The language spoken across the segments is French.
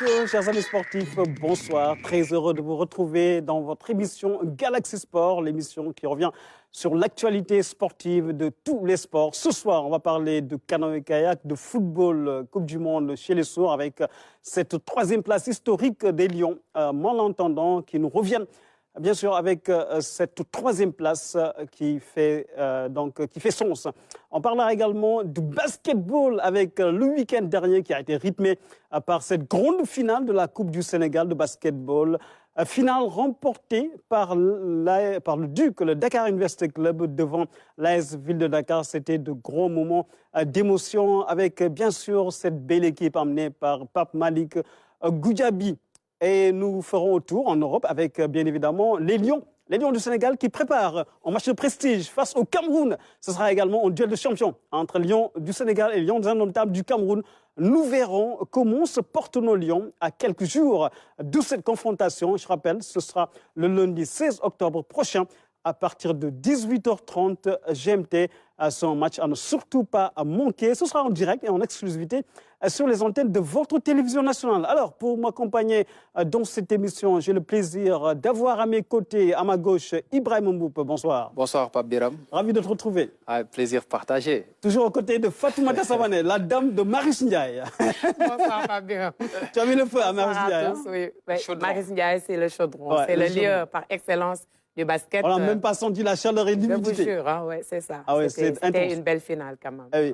messieurs, chers amis sportifs, bonsoir. Très heureux de vous retrouver dans votre émission Galaxy Sport, l'émission qui revient sur l'actualité sportive de tous les sports. Ce soir, on va parler de canoë-kayak, de football, Coupe du Monde chez les sourds avec cette troisième place historique des Lions, malentendants, qui nous reviennent. Bien sûr, avec cette troisième place qui fait sens. On parlera également du basketball avec le week-end dernier qui a été rythmé par cette grande finale de la Coupe du Sénégal de basketball. Finale remportée par le Duc, le Dakar University Club, devant l'AS Ville de Dakar. C'était de gros moments d'émotion avec, bien sûr, cette belle équipe emmenée par Pape Malick Goudiaby. Et nous ferons autour en Europe avec, bien évidemment, les Lions du Sénégal qui préparent un match de prestige face au Cameroun. Ce sera également un duel de champions entre Lions du Sénégal et Lions indomptables du Cameroun. Nous verrons comment se portent nos Lions à quelques jours de cette confrontation. Je rappelle, ce sera le lundi 16 octobre prochain à partir de 18h30 GMT. C'est un match à ne surtout pas manquer. Ce sera en direct et en exclusivité sur les antennes de votre télévision nationale. Alors, pour m'accompagner dans cette émission, j'ai le plaisir d'avoir à mes côtés, à ma gauche, Ibrahim Mboup. Bonsoir. Bonsoir, Pape Biram. Ravi de te retrouver. Plaisir partagé. Toujours aux côtés de Fatoumata Savané, la dame de Marius Ndiaye. Bonsoir, Pape Biram. Tu as mis le feu à Marius Ndiaye. Bonsoir à tous, oui. Marius Ndiaye, c'est le chaudron. Ouais, c'est le lieu par excellence du basket. On n'a même pas senti la chaleur et l'humidité. Je vous jure, hein, ouais, c'est ça. C'était une belle finale quand même. Oui.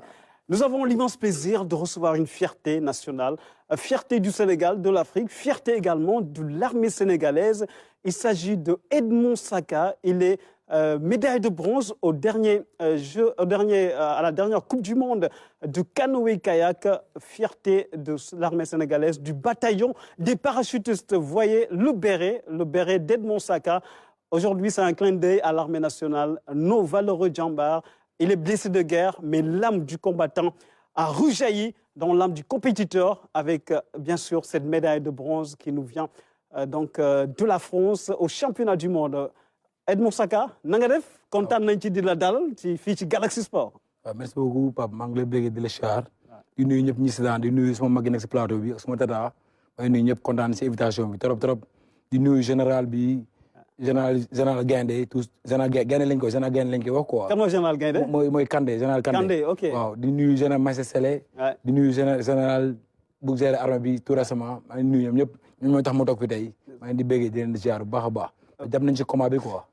Nous avons l'immense plaisir de recevoir une fierté nationale, fierté du Sénégal, de l'Afrique, fierté également de l'armée sénégalaise. Il s'agit de Edmond Saka. Il est médaille de bronze à la dernière Coupe du Monde de canoë-kayak. Fierté de l'armée sénégalaise, du bataillon des parachutistes. Vous voyez le béret d'Edmond Saka. Aujourd'hui, c'est un clin d'œil à l'armée nationale, nos valeureux djambars. Il est blessé de guerre, mais l'âme du combattant a rejailli dans l'âme du compétiteur avec, bien sûr, cette médaille de bronze qui nous vient de la France au championnat du monde. Edmond Saka, nangadef, content nañ ci di la dal ci fii ci Galaxy Sport. Merci beaucoup, Pape. maa ngi lay bëgg di la char. di nuyu ñëpp ñi si daan di nuyu sama mag yi nekk si plateau bi ak sama tata. may nuyu ñëpp kontaan si invitation bi trop. di nuyu général bi. général Gaindé tous général Gaindé lañ koy wax quoi. kan mooy général Gaindé. mooy Kandé général Kandé. Kandé, ok. waaw di nuyu général Maïssa Sélé. di nuyu général bu géré armée bi tout récemment maa ngi nuyu ñoom ñëpp ñoom ñoo tax ma toog fi tey. maa ngi di bëggee di leen di ziar bu baax a baax. jàpp nañ ci combat bi quoi.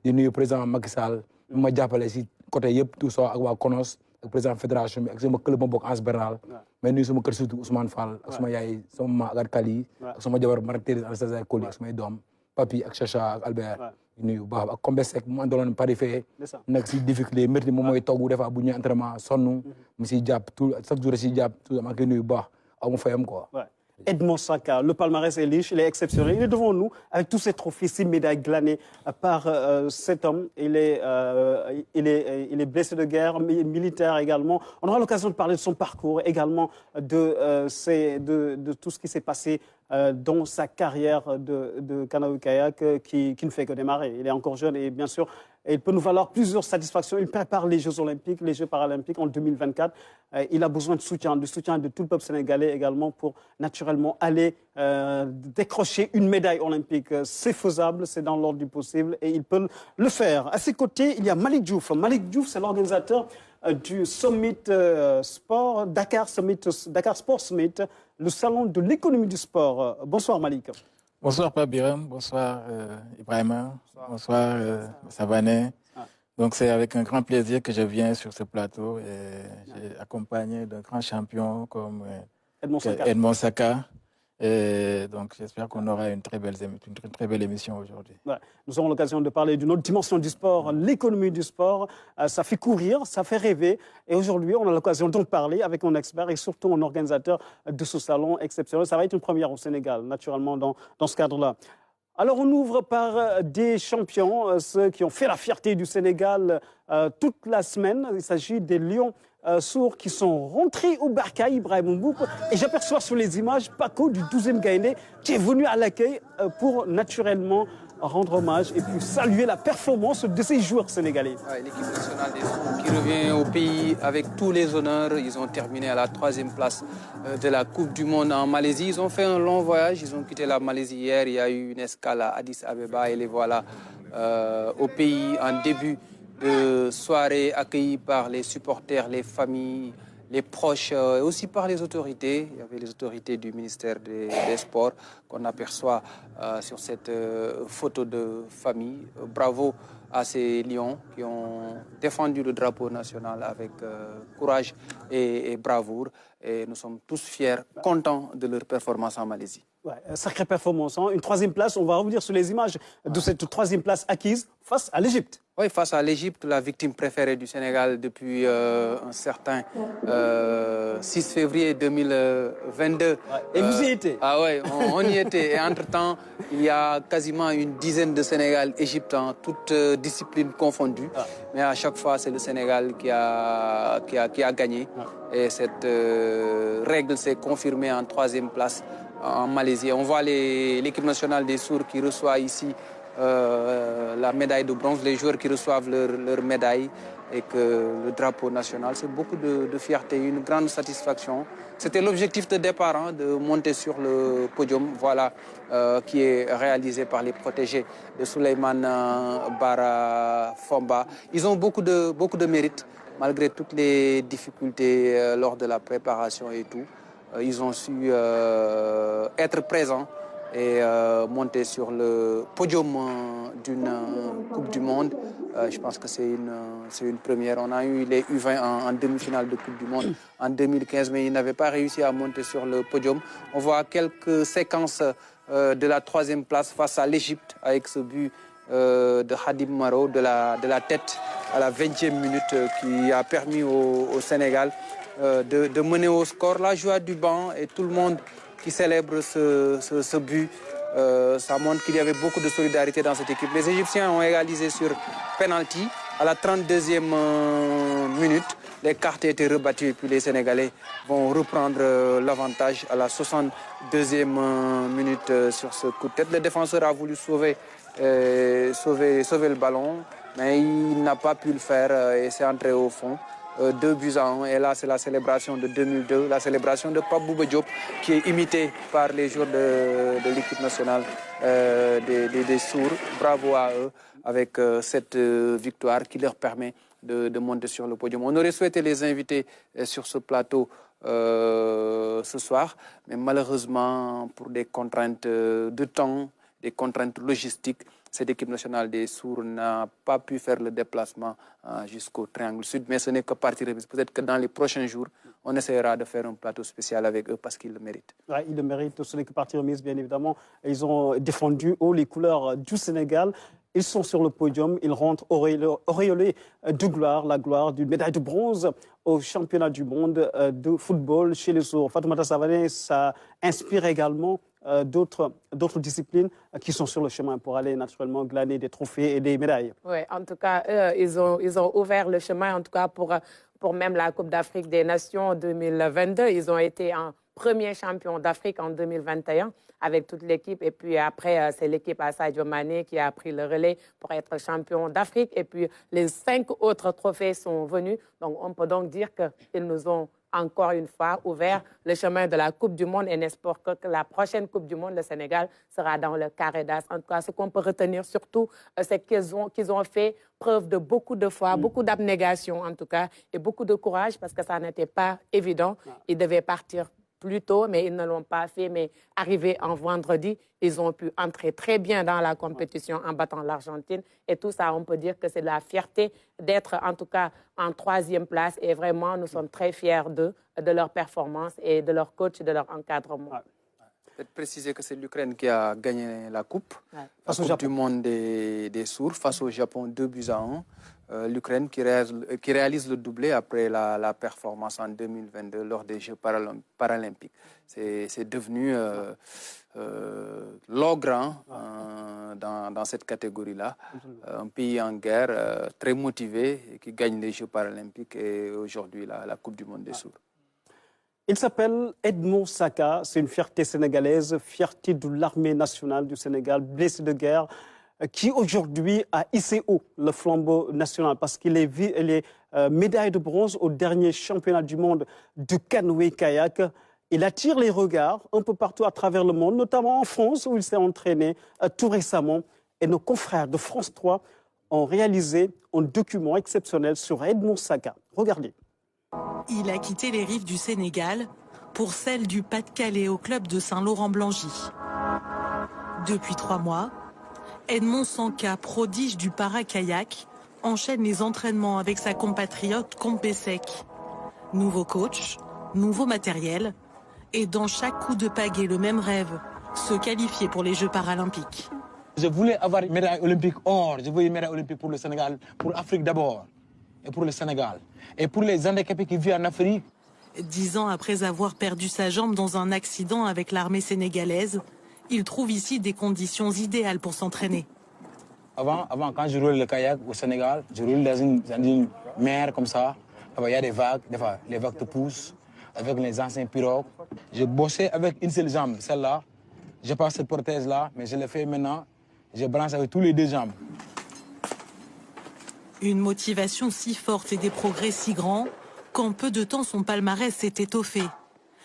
di nuyu président Macky Sall. ñu ma jàppale si côté yëpp tout ça ak waa CONOS ak président fédération bi ak sama club ma bokk Anse Bernal. mais nuyu sama kër surtout Ousmane Fall ak sama yaay sama maman Agathe Kali ak sama jabar Marie-Thérèse Anastasia Coly ak samay doom Papi ak Chacha ak Albert. nuyu bu baax ak Kombe Seck mu àndaloon Paris fee nekk si difficulté métti moom mooy togg des fois bu ñuy entraînement sonn mu siy jàpp chaque jour siy jàpp tout maa ngi koy nuyu bu baax aw ma fayam quoi. Edmond Saka, le palmarès est riche, il est exceptionnel. Il est devant nous avec tous ces trophées, ces médailles glanées par cet homme. Il est blessé de guerre, militaire également. On aura l'occasion de parler de son parcours, également de tout ce qui s'est passé dans sa carrière de canoë-kayak qui ne fait que démarrer. Il est encore jeune et bien sûr, il peut nous valoir plusieurs satisfactions. Il prépare les Jeux Olympiques, les Jeux Paralympiques en 2024. Il a besoin de soutien de tout le peuple sénégalais également pour naturellement aller décrocher une médaille olympique. C'est faisable, c'est dans l'ordre du possible et il peut le faire. À ses côtés, il y a Malick Diouf. Malick Diouf, c'est l'organisateur du Summit Sport, Dakar Sport Summit, le salon de l'économie du sport. Bonsoir Malick. Bonsoir Pape Biram, bonsoir Ibrahima, bonsoir Savané. Donc c'est avec un grand plaisir que je viens sur ce plateau et j'ai accompagné d'un grand champion comme Edmond Saka. Et donc j'espère qu'on aura une très belle émission aujourd'hui. Ouais. Nous aurons l'occasion de parler d'une autre dimension du sport, l'économie du sport. Ça fait courir, ça fait rêver. Et aujourd'hui, on a l'occasion d'en parler avec un expert et surtout un organisateur de ce salon exceptionnel. Ça va être une première au Sénégal, naturellement, dans ce cadre-là. Alors, on ouvre par des champions, ceux qui ont fait la fierté du Sénégal toute la semaine. Il s'agit des Lions sourds qui sont rentrés au Barcaï, Ibrahim Mboup. Et j'aperçois sur les images Paco du 12e Gaïndé qui est venu à l'accueil pour naturellement rendre hommage et puis saluer la performance de ces joueurs sénégalais. Ouais, l'équipe nationale des Sourds qui revient au pays avec tous les honneurs. Ils ont terminé à la 3e place de la Coupe du Monde en Malaisie. Ils ont fait un long voyage. Ils ont quitté la Malaisie hier. Il y a eu une escale à Addis Abeba et les voilà au pays en début de soirée, accueillis par les supporters, les familles, les proches, et aussi par les autorités. Il y avait les autorités du ministère des Sports qu'on aperçoit sur cette photo de famille. Bravo à ces lions qui ont défendu le drapeau national avec courage et bravoure. Et nous sommes tous fiers, contents de leur performance en Malaisie. Ouais, sacrée performance. Hein. Une 3e place, on va revenir sur les images de cette 3e place acquise face à l'Égypte. Oui, face à l'Égypte, la victime préférée du Sénégal depuis un certain 6 février 2022. Ouais, et vous y étiez? Ah oui, on y était. Et entre-temps, il y a quasiment une dizaine de Sénégal-Égypte, en toutes disciplines confondues. Ah. Mais à chaque fois, c'est le Sénégal qui a gagné. Ah. Et cette règle s'est confirmée en 3e place en Malaisie. On voit l'équipe nationale des Sourds qui reçoit ici la médaille de bronze, les joueurs qui reçoivent leur médaille et que le drapeau national, c'est beaucoup de fierté, une grande satisfaction. C'était l'objectif de départ, hein, de monter sur le podium, voilà, qui est réalisé par les protégés de Souleymane Bara Fomba. Ils ont beaucoup de mérite, malgré toutes les difficultés lors de la préparation et tout. Ils ont su être présents et monter sur le podium d'une Coupe du Monde. Je pense que c'est une première. On a eu les U20 en demi-finale de Coupe du Monde en 2015, mais ils n'avaient pas réussi à monter sur le podium. On voit quelques séquences de la 3e place face à l'Égypte avec ce but de Hadim Maro de la tête à la 20e minute qui a permis au Sénégal de mener au score. La joie du banc et tout le monde qui célèbre ce but. Ça montre qu'il y avait beaucoup de solidarité dans cette équipe. Les Égyptiens ont égalisé sur penalty à la 32e minute. Les cartes étaient rebattues et puis les Sénégalais vont reprendre l'avantage à la 62e minute sur ce coup de tête. Le défenseur a voulu sauver le ballon, mais il n'a pas pu le faire et c'est entré au fond. 2-1. Et là, c'est la célébration de 2002, la célébration de Pape Bouba Diop, qui est imitée par les joueurs de l'équipe nationale des Sourds. Bravo à eux avec cette victoire qui leur permet de monter sur le podium. On aurait souhaité les inviter sur ce plateau ce soir, mais malheureusement, pour des contraintes de temps, des contraintes logistiques, cette équipe nationale des Sourds n'a pas pu faire le déplacement jusqu'au Triangle Sud, mais ce n'est que partie remise. Peut-être que dans les prochains jours, on essaiera de faire un plateau spécial avec eux parce qu'ils le méritent. Ouais, ils le méritent, ce n'est que partie remise, bien évidemment. Ils ont défendu haut les couleurs du Sénégal. Ils sont sur le podium, ils rentrent auréolés de gloire, la gloire d'une médaille de bronze au championnat du monde de football chez les Sourds. Fatoumata Savané, ça inspire également d'autres disciplines qui sont sur le chemin pour aller naturellement glaner des trophées et des médailles. Oui, en tout cas, eux, ils ont ouvert le chemin, en tout cas pour même la Coupe d'Afrique des Nations 2022. Ils ont été en premier champion d'Afrique en 2021 avec toute l'équipe. Et puis après, c'est l'équipe à Sadio Mané qui a pris le relais pour être champion d'Afrique. Et puis les 5 autres trophées sont venus. Donc on peut donc dire qu'ils nous ont encore une fois ouvert le chemin de la Coupe du Monde et n'espère que la prochaine Coupe du Monde, le Sénégal, sera dans le carré d'as. En tout cas, ce qu'on peut retenir surtout, c'est qu'ils ont fait preuve de beaucoup de foi, beaucoup d'abnégation en tout cas, et beaucoup de courage parce que ça n'était pas évident. Ils devaient partir plus tôt, mais ils ne l'ont pas fait. Mais arrivé en vendredi, ils ont pu entrer très bien dans la compétition en battant l'Argentine. Et tout ça, on peut dire que c'est de la fierté d'être en tout cas en 3e place. Et vraiment, nous sommes très fiers d'eux, de leur performance et de leur coach et de leur encadrement. Peut-être préciser que c'est l'Ukraine qui a gagné la Coupe, la Coupe du monde des Sourds face au Japon 2-1. L'Ukraine qui réalise le doublé après la performance en 2022 lors des Jeux paralympiques. C'est devenu l'ogre dans cette catégorie-là. Un pays en guerre, très motivé, et qui gagne les Jeux paralympiques et aujourd'hui la Coupe du monde des Sourds. Il s'appelle Edmond Saka, c'est une fierté sénégalaise, fierté de l'armée nationale du Sénégal, blessé de guerre. qui aujourd'hui a hissé haut le flambeau national parce qu'il est médaille de bronze au dernier championnat du monde de canoë-kayak. Il attire les regards un peu partout à travers le monde, notamment en France où il s'est entraîné tout récemment. Et nos confrères de France 3 ont réalisé un document exceptionnel sur Edmond Saka. Regardez. Il a quitté les rives du Sénégal pour celles du Pas-de-Calais au club de Saint-Laurent-Blangy. Depuis 3 mois, Edmond Saka, prodige du para-kayak, enchaîne les entraînements avec sa compatriote Compesek. Nouveau coach, nouveau matériel, et dans chaque coup de pagaie le même rêve, se qualifier pour les Jeux paralympiques. Je voulais avoir une médaille olympique or, je voulais une médaille olympique pour le Sénégal, pour l'Afrique d'abord, et pour le Sénégal. Et pour les handicapés qui vivent en Afrique. 10 ans après avoir perdu sa jambe dans un accident avec l'armée sénégalaise, il trouve ici des conditions idéales pour s'entraîner. Avant, quand je roulais le kayak au Sénégal, je roulais dans une mer comme ça. Il y a des vagues, des fois, les vagues te poussent avec les anciens pirogues. Je bossais avec une seule jambe, celle-là. Je passe cette prothèse-là, mais je l'ai fait maintenant. Je branche avec tous les 2 jambes. Une motivation si forte et des progrès si grands qu'en peu de temps, son palmarès s'est étoffé.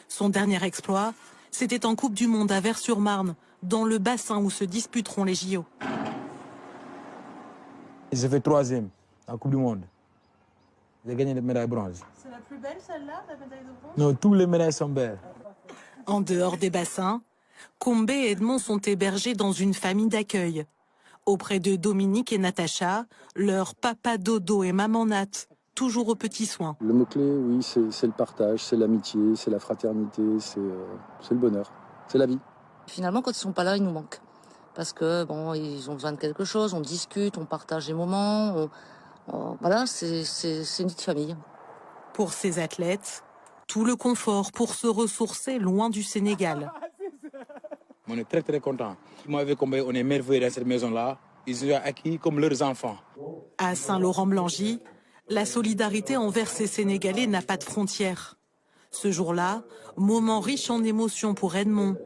Son dernier exploit, c'était en Coupe du Monde à Vers-sur-Marne, dans le bassin où se disputeront les JO. J'ai fait 3e en Coupe du Monde. J'ai gagné la médaille bronze. C'est la plus belle celle-là, la médaille de bronze? Non, toutes les médailles sont belles. En dehors des bassins, Combé et Edmond sont hébergés dans une famille d'accueil. Auprès de Dominique et Natacha, leur papa Dodo et maman Nat, toujours aux petits soins. Le mot-clé, oui, c'est le partage, c'est l'amitié, c'est la fraternité, c'est le bonheur, c'est la vie. Finalement, quand ils sont pas là, ils nous manquent. Parce que, bon, ils ont besoin de quelque chose, on discute, on partage les moments, voilà, c'est une petite famille. Pour ces athlètes, tout le confort pour se ressourcer loin du Sénégal. On est très très contents. Moi avec Combé, on est merveilleux dans cette maison-là. Ils ont acquis comme leurs enfants. À Saint-Laurent-Blangy, la solidarité envers ces Sénégalais n'a pas de frontières. Ce jour-là, moment riche en émotions pour Edmond,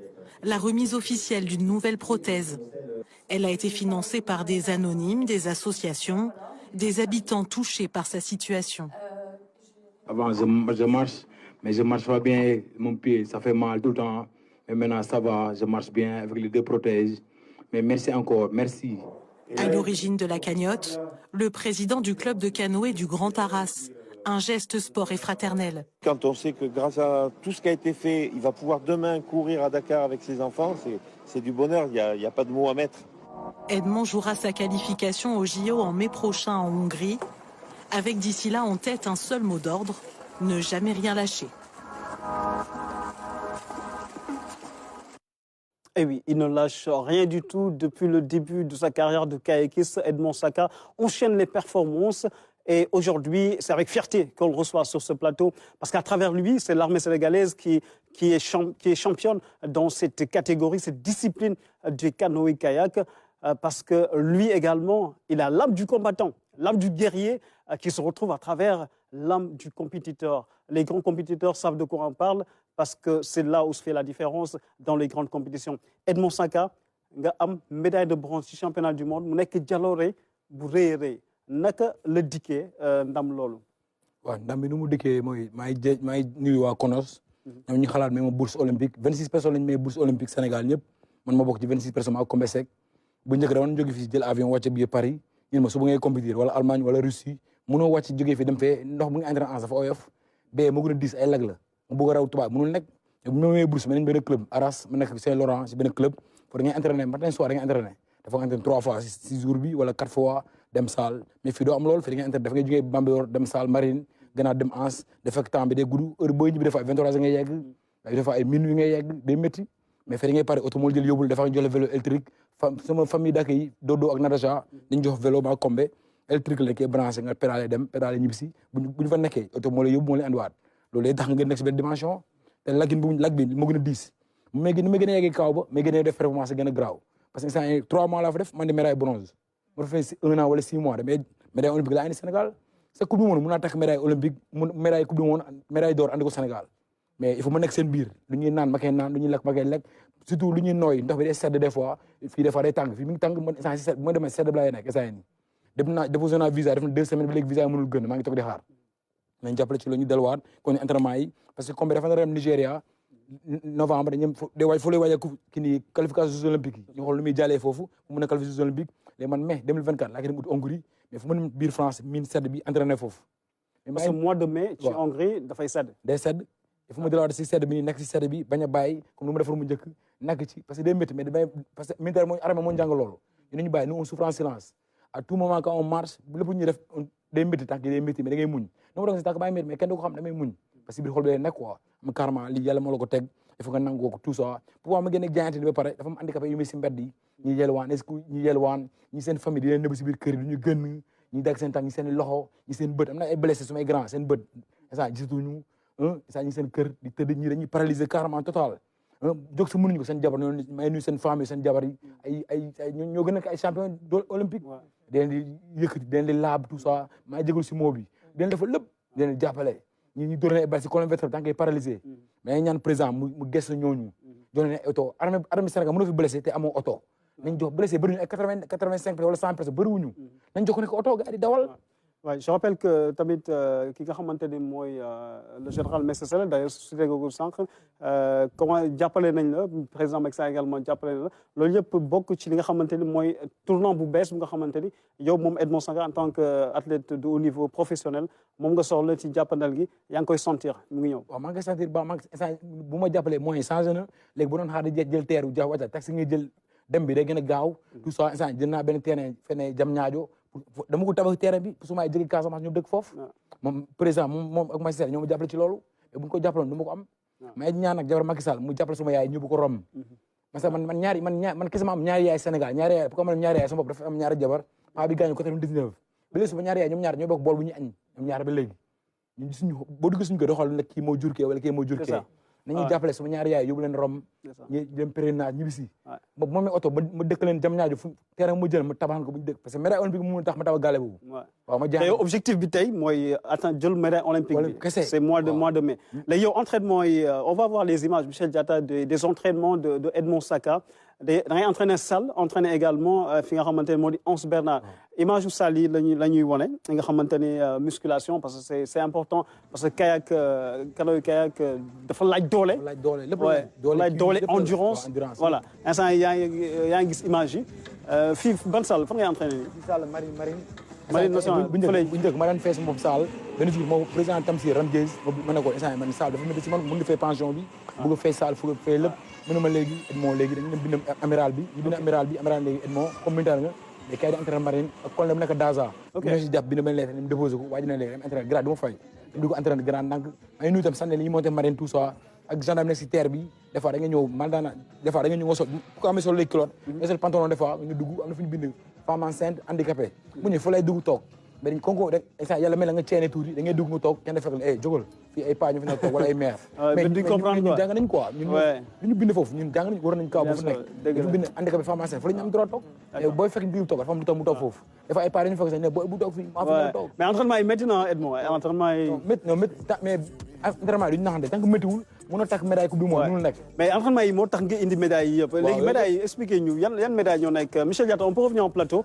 la remise officielle d'une nouvelle prothèse. Elle a été financée par des anonymes, des associations, des habitants touchés par sa situation. Avant, je marche, mais je marche pas bien. Mon pied, ça fait mal tout le temps. Mais maintenant, ça va, je marche bien avec les 2 prothèses. Mais merci encore, merci. À l'origine de la cagnotte, le président du club de canoë du Grand Arras. Un geste sport et fraternel. Quand on sait que grâce à tout ce qui a été fait, il va pouvoir demain courir à Dakar avec ses enfants, c'est du bonheur, il n'y a pas de mots à mettre. Edmond jouera sa qualification au JO en mai prochain en Hongrie, avec d'ici là en tête un seul mot d'ordre, ne jamais rien lâcher. Eh oui, il ne lâche rien du tout depuis le début de sa carrière de kayakiste. Edmond Saka enchaîne les performances et aujourd'hui, c'est avec fierté qu'on le reçoit sur ce plateau parce qu'à travers lui, c'est l'armée sénégalaise qui est championne dans cette catégorie, cette discipline du canoë-kayak parce que lui également, il a l'âme du combattant, l'âme du guerrier qui se retrouve à travers l'âme du compétiteur. Les grands compétiteurs savent de quoi on parle parce que c'est là où se fait la différence dans les grandes compétitions. Edmond Saka, nga am médaille de bronze ci championnat du monde mu nekk jaloore bu rëy a rëy naka la dikkee ndam loolu. waaw ndam bi nu mu dikkee mooy maa ngi nuyu waa CONOS. ñoom ñu xalaat même bourse olympique 26 personnes lañu may bourse olympique Sénégal ñëpp man ma bokk ci 26 personnes ak Combé Seck bu njëkk dama jóge fii jël avion wàcce biir Paris ñun ma su bu ngay compétir wala Allemagne wala Russie mënoo wàcc jógee fii dem fee ndox bu nga entraîné en dafa oyof bee moo gën a diis ay lag la mu bëgg a raw tubaab mënul nekk bu ma may bourse ma nañ benn club Arras ma nekk Saint-Laurent si benn club pour da ngay entraîné matin soir da ngay entraîné dafa nga entraîné 3 fois si jour bi wala 4 fois dem salle mais fii doo am loolu fii da ngay entraîné dafa ngay jógee Bambilor dem salle Marine gannaaw dem Anse dafa fekk temps bi day gudd heure booy ñibbi dafa ay 23 ngay yegg dafa ay minuit ngay yegg day métti mais fii da ngay pare oto moo jël yóbbul dafa nga jox vélo électrique sama famille d'accueil Dodo ak Natacha dañ jox vélo ba Combé électrique la kee branché nga pédalé dem pédalé ñibbi si bu ñu fa nekkee oto moo lay yóbbu moo lay andiwaat loolu day tax nga nekk si benn dimension te lag bi moo gën a diis mais ni ma gën a yeggee kaw ba mais gën a def performance gën a graaw parce que instant 3 mois laa fa def man di médaille bronze ma fa fait 1 an wala 6 mois mais médaille olympique laa indi Sénégal sa coupe du monde mun naa takk médaille olympique médaille coupe du monde médaille d'or andi ko Sénégal mais il faut ma nekk seen biir lu ñuy naan ma koy naan lu ñuy lekk ma koy lekk surtout lu ñuy nooy ndox bi day sedd des fois fii des fois day tàng fii mi ngi tàng man instant si bu ma demee sedd bi laay nekk instant nii déposé naa visa def na 2 semaines ba léegi visa yi mënul gën maa ngi toog di xaar nañ jàppale ci la ñu delluwaat kon entraînement yi parce que comme bi dafa na dem Nigéria novembre dañu fu lay waajal ki nii qualification Jeux olympiques yi ñu xool lu muy jàllee foofu mu mën a qualifier Jeux olympiques léegi man mai 2024 laa ko dem ut Hongrie mais fu ma dem biir France miin sedd bi entraîné foofu parce que mois de mai ci Hongrie dafay sedd day sedd il faut ma delluwaat si sedd bi nekk si sedd bi bañ a bàyyi comme lu ma defoon mu njëkk nekk ci parce que day métti mais damay parce que militaire mooy armée moo jàng loolu ñu bàyyi nous on souffre en silence à tout moment quand on marche lépp ñuy def day métti tànk yi day métti mais da ngay muñ no ma doon si tànk bàyyi métti mais kenn du ko xam damay muñ parce que biir xol bi day nekk quoi am carrément lii yàlla moo la ko teg il faut nga nangu ko tout ça pour ma génne jaayante ni ba pare dafa am handicapé yu muy si mbedd yi ñi yelwaan est-ce que ñi yelwaan ñi seen famille di leen nëbb si biir kër yi du ñu gën ñi dagg seen tànk ñi seen loxo ñi seen bët am na ay blessé su may grand seen bët ça gisatuñu ça ñi seen kër di tëdd ñi dañuy paralyser carrément total jóg sa mënuñu ko seen jabar ñoo may nuyu seen famille seen jabar yi ay ñoo gën a ay champion olympique daleen di yëkkati daleen di laab tout ça maa ngi jégalu si moo bi daleen dafa lépp daleen di jàppale ñu dóor ay bal si colonne vertébrale tant que paralysé mais ñaan président mu gëstu ñooñu jox leen oto armée Sénégal mënoo fi blessé te amoo oto nañ jox blessé bëriñu ay 85 wala 100 personnes bëriwuñu nañ jox ko ne ko oto gars di dawal waaw je rappelle que tamit ki nga xamante ni mooy le général Macky Sall d'ailleurs cité nga ko sànq comment jàppale nañ la président Macky Sall également jàppale na la loolu yëpp bokk ci li nga xamante ni mooy tournant bu bees bu nga xamante ni yow moom Edmond Sanga en tant que athlète de haut niveau professionnel moom nga soxla ci jàppandal gi yaa ngi koy sentir mu ngi ñëw. waaw maa ngi koy sentir ba bu ma jàppalee moyens changé na léegi bu doon xaar di jël teeru ja wàcca taxi nga jël dem bi day gën a gaaw tout ça instant jël naa benn terrain fene jam ñaajo dama ko tabax terrain bi su ma jógee Casamance ñoom dëkk foofu moom président moom ak Macky Sall ñoo ma jàppale ci loolu mais bu ñu ko jàppaloon du ma ko am mais ñaan ak jabar Macky Sall mu jàppale suma yaay ñu bu ko rom parce que man kese ma am ñaari yaay Sénégal ñaari yaay pourquoi ma am ñaari yaay sama bopp dafa am ñaari jabar paa bi gaañu 99 ba léegi suma ñaari yaay ñoom ñaar ñoo bokk bool bu ñu añ ñoom ñaar ba léegi ñun suñu boo dugg suñu ko doxal nag kii moo jur kee wala kii moo jur kee nañuy jàppale sama ñaari yaay yóbbu leen Rome ñu dem pèlerinage ñibbisi moom oto ma dëkk leen jam ñaajo fu terrain mu jël ma tabaxan ko bu ñu dëkk parce que médaille olympique mu tax ma tabax gàlle boobu waaw ma jàng objectif bi tey mooy atteindre jël médaille olympique bi c'est mois de mai léegi yow entraînement yi on va voir les images Michel Diatta des entraînements de Edmond Saka da ngay entraîner salle entraîner également fi nga xamante ne moo di Anse Bernard image yu salle yi la ñuy wone nga xamante ne musculation parce que c'est important parce que kayak canoë kayak dafa laaj doole laaj doole endurance voilà instant yaa ngi gis image yi fii ban salle fan ngay entraîner nii salle marine nationale bu njëkk ma daan fees moom salle benn jour moom président Tamsir Ramdiès ma ne ko instant man salle dafa métti si man mun nga fay pension bi bëgg a fay salle fu fay lépp mu ne ma léegi Edmond léegi dañu dem bind amiral bi ñu bind amiral léegi Edmond comme militaire nga mais kay di entraîner marine ak colonel bu nekk Daza ñoo si jàpp bind ma lettre dem déposé ko waaye dina léegi dem entraîner grade du ma fay dem di ko entraîner grade ndànk ay nuyu tam sànni li ñu monté marine tout ça ak gendarme nekk si terre bi des fois da nga ñëw mal daana des fois da nga ñëw nga sol ko amee solo léegi culotte nga sol pantalon des fois ñu dugg am na fu ñu bind femme enceinte handicapé mu ñëw fa lay dugg toog mais dañ konko rek instant yàlla mel la nga ceene tuuti da ngay dugg nga toog kenn fekk la jógal fii ay paa ñu fi nekk toog wala ay maire mais ñun jàng nañ quoi ñun ñu bind foofu ñun jàng nañ war nañ kaw bu fu nekk dafa bind handicapé femme enceinte fa la ñu am droit toog booy fekk biir toog dafa am lu tax mu toog foofu dafa ay paa dañu fekk sax ne booy bu toog fii maa fa toog mais entraînement yi métti na Edmond entraînement yi métti mais entraînement yi duñu naxante tant que méttiwul mën a takk médaille coupe du monde mënul nekk mais entraînement yi moo tax nga indi médaille yi yëpp léegi médaille yi expliqué ñu yan médaille ñoo nekk Michel Diatta on peut revenir en plateau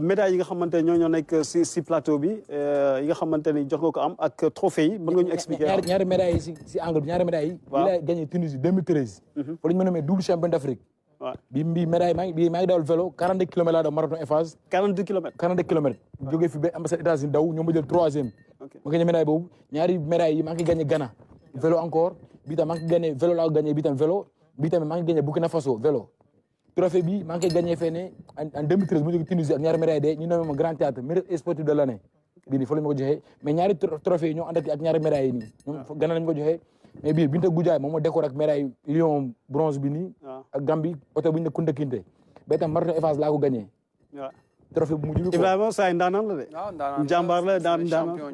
médaille yi nga xamante ne ñoo nekk si plateau bi yi nga xamante ni jox nga ko am ak trophée yi mën nga ñu expliquer ñaari médaille yi si angle bi ñaari médaille yi bi la gagné Tunisie 2013 fa la ñu mën a mee double champion d'Afrique bi médaille maa ngi dawal vélo 42 kilomètres laa daw marathon Eiffage 42 kilomètres jógee fi ba ambassade États-Unis daw ñoo ma jël 3e ma gagné médaille boobu ñaari médaille yi maa ngi gagné Ghana vélo encore bii tam maa ngi gagné vélo laa gagné bii tam vélo bii tamit maa ngi gagné Burkina Faso vélo trophée bi maa ngi koy gagné fee ne en 2013 mu jóge Tunisie ak ñaari médaille de ñu nommé ma grand théâtre meilleur sportif de l'année bii nii fa la ñu ma ko joxee mais ñaari trophée yi ñoo ànd ak ñaari médaille yi nii ñoom Ghana lañu ko joxee mais bii Binta Goudiaye moom moo décoré ak médaille lion bronze bi nii ak Gambie oto bu ñu ne Kunta Kinte ba itam marathon Eiffage laa ko gagné trophée bu mujj bi Ibrahima saa ndaanaan la de. waaw ndaanaan la jàmbaar la champion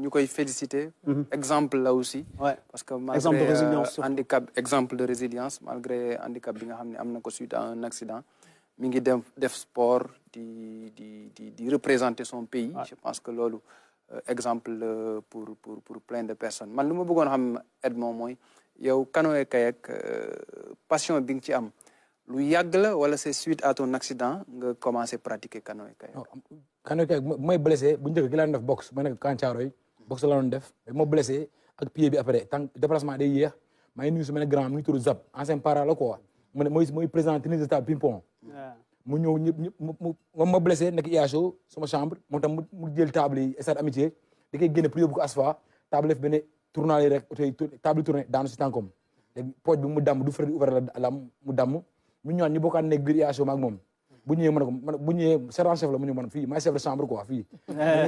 ñu koy féliciter. exemple là aussi. parce que malgré exemple de résilience malgré handicap bi nga xam ne am na ko suite à un accident mi ngi def sport di représenter son pays. je pense que loolu exemple pour plein de personnes man lu ma bëggoon xam Edmond mooy yow canoë kayak passion bi nga ci am lu yàgg la wala c'est suite à ton accident nga commencé pratiquer canoë kayak. canoë kayak bu may blessé bu njëkk gi laa doon def boxe ma nekk Kancaroy boxe la doon def ma blessé ak pied bi après tant déplacement day yéex maa ngi nuyu su ma ne grand mu ngi tudd Zap ancien para la quoi mooy président tennis de table ping-pong. mu ñëw ñëpp ma blessé nekk IHO sama chambre moom tam mu jël table yi stade amitié da koy génne pour yóbbu ko asfa table def benn tournant yi rek table tourné daanu si tànkoom léegi pooj bi mu damm du frais di ouvert la lam mu damm mu ñëwaat ñu bokkaat nekk biir IHO maag moom bu ñëwee mën ko bu ñëwee sergent chef la mu ñëw man fii maay chef de chambre quoi fii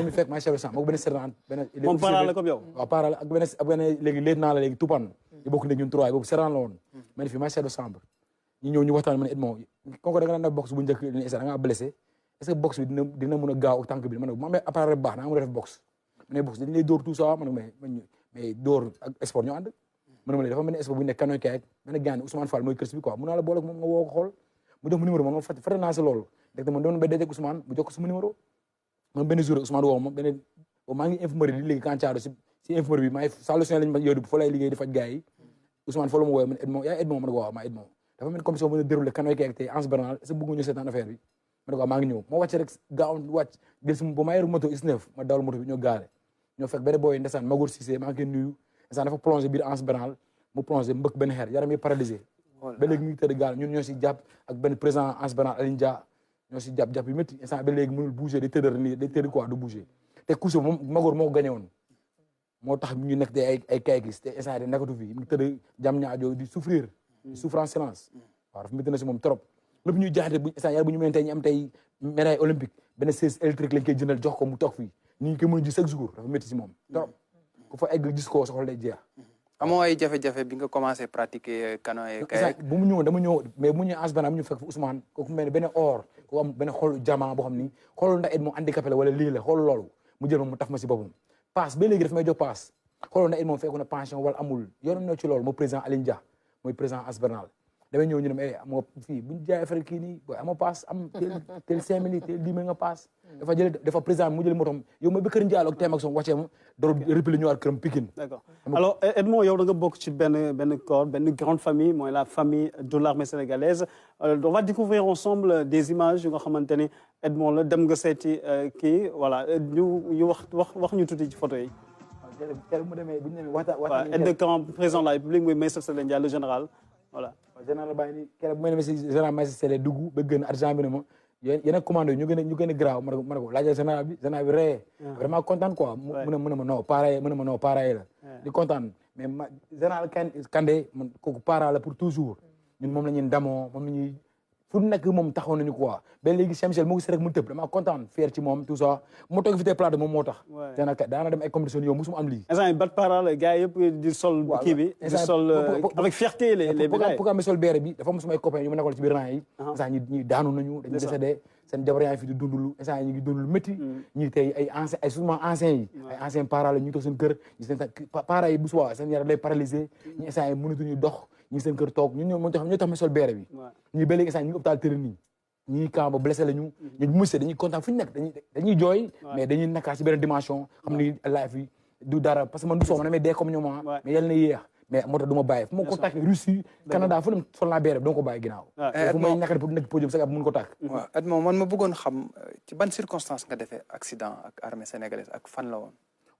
mu fekk maay chef de chambre moo benn sergent benn moom para la comme yow waaw para la ak benn léegi lieutenant la léegi tupan yi bokk nekk ñun trois boobu sergent la woon ma ne fii maay chef de chambre ñu ñëw ñu waxtaan ma ne Edmond kon ko da nga daan def boxe bu njëkk ni da nga blessé est-ce que boxe bi dina mën a gaaw ak tànk bi ma ne ma amee appareil baax naa mën a def boxe ma ne boxe dañu lay dóor tout ça ma ne mais dóor ak sport ñoo ànd ma ne dafa mel ni sport bu ñu nekk canoë kayak benn gaañ Ousmane Fall mooy kër bi quoi mun naa la boole ak moom nga woo ko xool mu jox ma numéro man fàtte naa si loolu dégg man doon ba dajek Ousmane mu jox ko sama numéro man benn jour Ousmane woo ma benn maa ngi infirmerie di liggéey Kancaaro si infirmerie bi maa ngi solution lañ ma yóbbu fa lay liggéey di faj gars yi Ousmane fa la ma wooyee man Edmond yaa Edmond ma ne ko waaw maa Edmond dafa mel commission bu ñu déroulé canoë kayak tey Anse Bernal est-ce que bëgg nga ñu seetaan affaire bi ma ne ko maa ngi ñëw ma wàcc rek gaaw wàcc jël si ba maa yor moto is9 ma dawal moto bi ñoo gaare ñoo fekk benn booy ndeysaan Magour Cissé maa ngi koy nuyu ndeysaan dafa plongé biir Anse Bernal mu plongé mbëkk benn xeer yaram yi paralysé ba léegi mu ngi tëdd gaal ñun ñoo si jàpp ak benn président Anse Bernal Aline Dia ñoo si jàpp yu métti instant ba léegi mënul bouger day tëddër nii day tëdd quoi du bouger te couche moom Magour moo ko gagné woon moo tax ñu nekk te ay kayakis te instant yi nekkatu fii mu ngi tëdd jam ñaajo di souffrir di souffrir en silence waaw dafa métti na si moom trop lépp ñuy jaaxate bu instant yàlla bu ñu mën tey ñu am tey médaille olympique benn chaise électrique lañ koy jëndal jox ko mu toog fii ni ñu koy mën a gis chaque jour dafa métti si moom trop ku fa egg gis ko soxla day jeex amoo ay jafe-jafe bi nga commencé pratiquer canoë kayak bu mu ñëwoon dama ñëw mais bu mu ñëwee Anse Bernal ñu fekk fa Ousmane kooku mel ne benn or ku am benn xool diamant boo xam ni xoolul ndax Edmond handicapé la wala lii la xool loolu mu jël ma mu taf ma si boppam passe ba léegi daf may jox passe xoolul ndax Edmond fekku na pension wala amul yoonam ñoo ci loolu mooy président Aline Dia mooy président Anse Bernal damay ñëw ñu ne amoo fii bu ñu jaayee affaire kii nii booy amoo passe am tel 5000 tel 10 000 nga passe dafa président mu jël motom yow mooy ba kër Ndiallo ak teem ak son wàccee ma door répliqué ñëwaat këram Pikine. D'accord alors Edmond yow da nga bokk ci benn corps benn grande famille mooy la famille de l'armée sénégalaise on va découvrir ensemble des images yu nga xamante ni Edmond la dem nga seeti kii voilà ñu wax ñu tuuti ci photo yi. aide de camp président de la République mooy Maïssa Sélé Ndiaye le général voilà. général bàyyi ni keroog bu ma demee si général Maïssa Sélé dugg ba gën argent bi ne ma yéen a commandé ñu gën a graaw ma ne ko laajal général bi ree vraiment kontaan quoi mu ne ma non pareil mu ne ma non pareil la di kontaan mais général Kandé man kooku para la pour toujours ñun moom la ñuy ndamoo moom la ñuy fu nekk moom taxaw nañu quoi ba léegi Cheikh Michel moo gis rek mu tëb dama kontaan fier ci moom tout ça moo toog fi tey plateau moom moo tax daana dem ay compétition yow musuma am lii instant bat para la gars yëpp di sol kii bi di sol avec fierté les médailles pourquoi sol beere bi dafa am sumay copains yu ma nekkoon ci biir rang yi instant ñi daanu nañu dañu décédé seen jabar yaa ngi fi di dundulu instant yi ñu ngi dundulu métti ñii tey ay ancien ay souvent anciens yi ay anciens para la ñu ngi toog seen kër ñi seen para yi bu suwaa seen yaram lay paralysé ñi instant yi mënatuñu dox ñi seen kër toog ñun ñoo tax ma sol beere bi ñii ba léegi instant ñu ngi hôpital tëri nii ñii camp ba blessé la ñu ñu musé dañuy kontaan fu ñu nekk dañuy jooy mais dañuy nakkaa ci beneen dimension xam ni life yi du dara parce que man du soo ma namee dee comme ñoom mais yàlla na yéex mais moo tax du ma bàyyi fu ma contacté Russie Canada fu ne sol naa beere bi doo ko bàyyi ginnaaw fu may ñàkkati pour nekk podium sax ab mun ko tàkk waaw Edmond man ma bëggoon xam ci ban circonstance nga defee accident ak armée sénégalaise ak fan la woon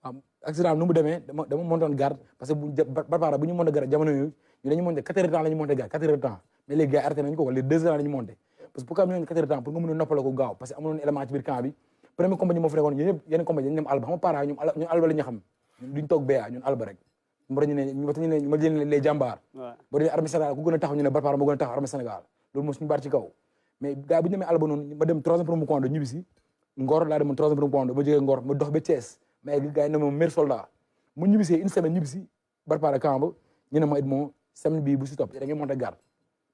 waaw accident nu mu demee dama montoon garde parce que barbaara bu ñu monté garde jamono yooyu ñu dañu monté 4 heures de temps la ñu monté garde 4 heures de temps mais léegi gars yi arrêté nañu ko wala 2 heures la ñu monté parce que pourquoi ñu ne 4 heures de temps pour nga mën a noppale ko gaaw parce que amuloon élément ci biir camp bi premier compagnie moo fa nekkoon yéen ñëpp yeneen compagnie dañu dem alba xam nga para ñun alba la ñu xam duñ toog ba ñun alba rek moo tax ñu ne ma jël les jàmbaar boo dee armée Sénégal ku gën a taxaw ñu ne barbaara moo gën a taxaw armée Sénégal loolu moo suñu baat ci kaw mais gars bu ñu demee alba noonu ma dem 3e promo commando ñibbi si Ngor laa demoon 3e promo commando ma jógee Ngor ma dox ba Thiès mais gars yi ne ma meilleur soldat mu ñibbisee une semaine ñibbisi barbaara camp ba ñu ne ma Edmond semaine bii bu si topp da ngay monté garde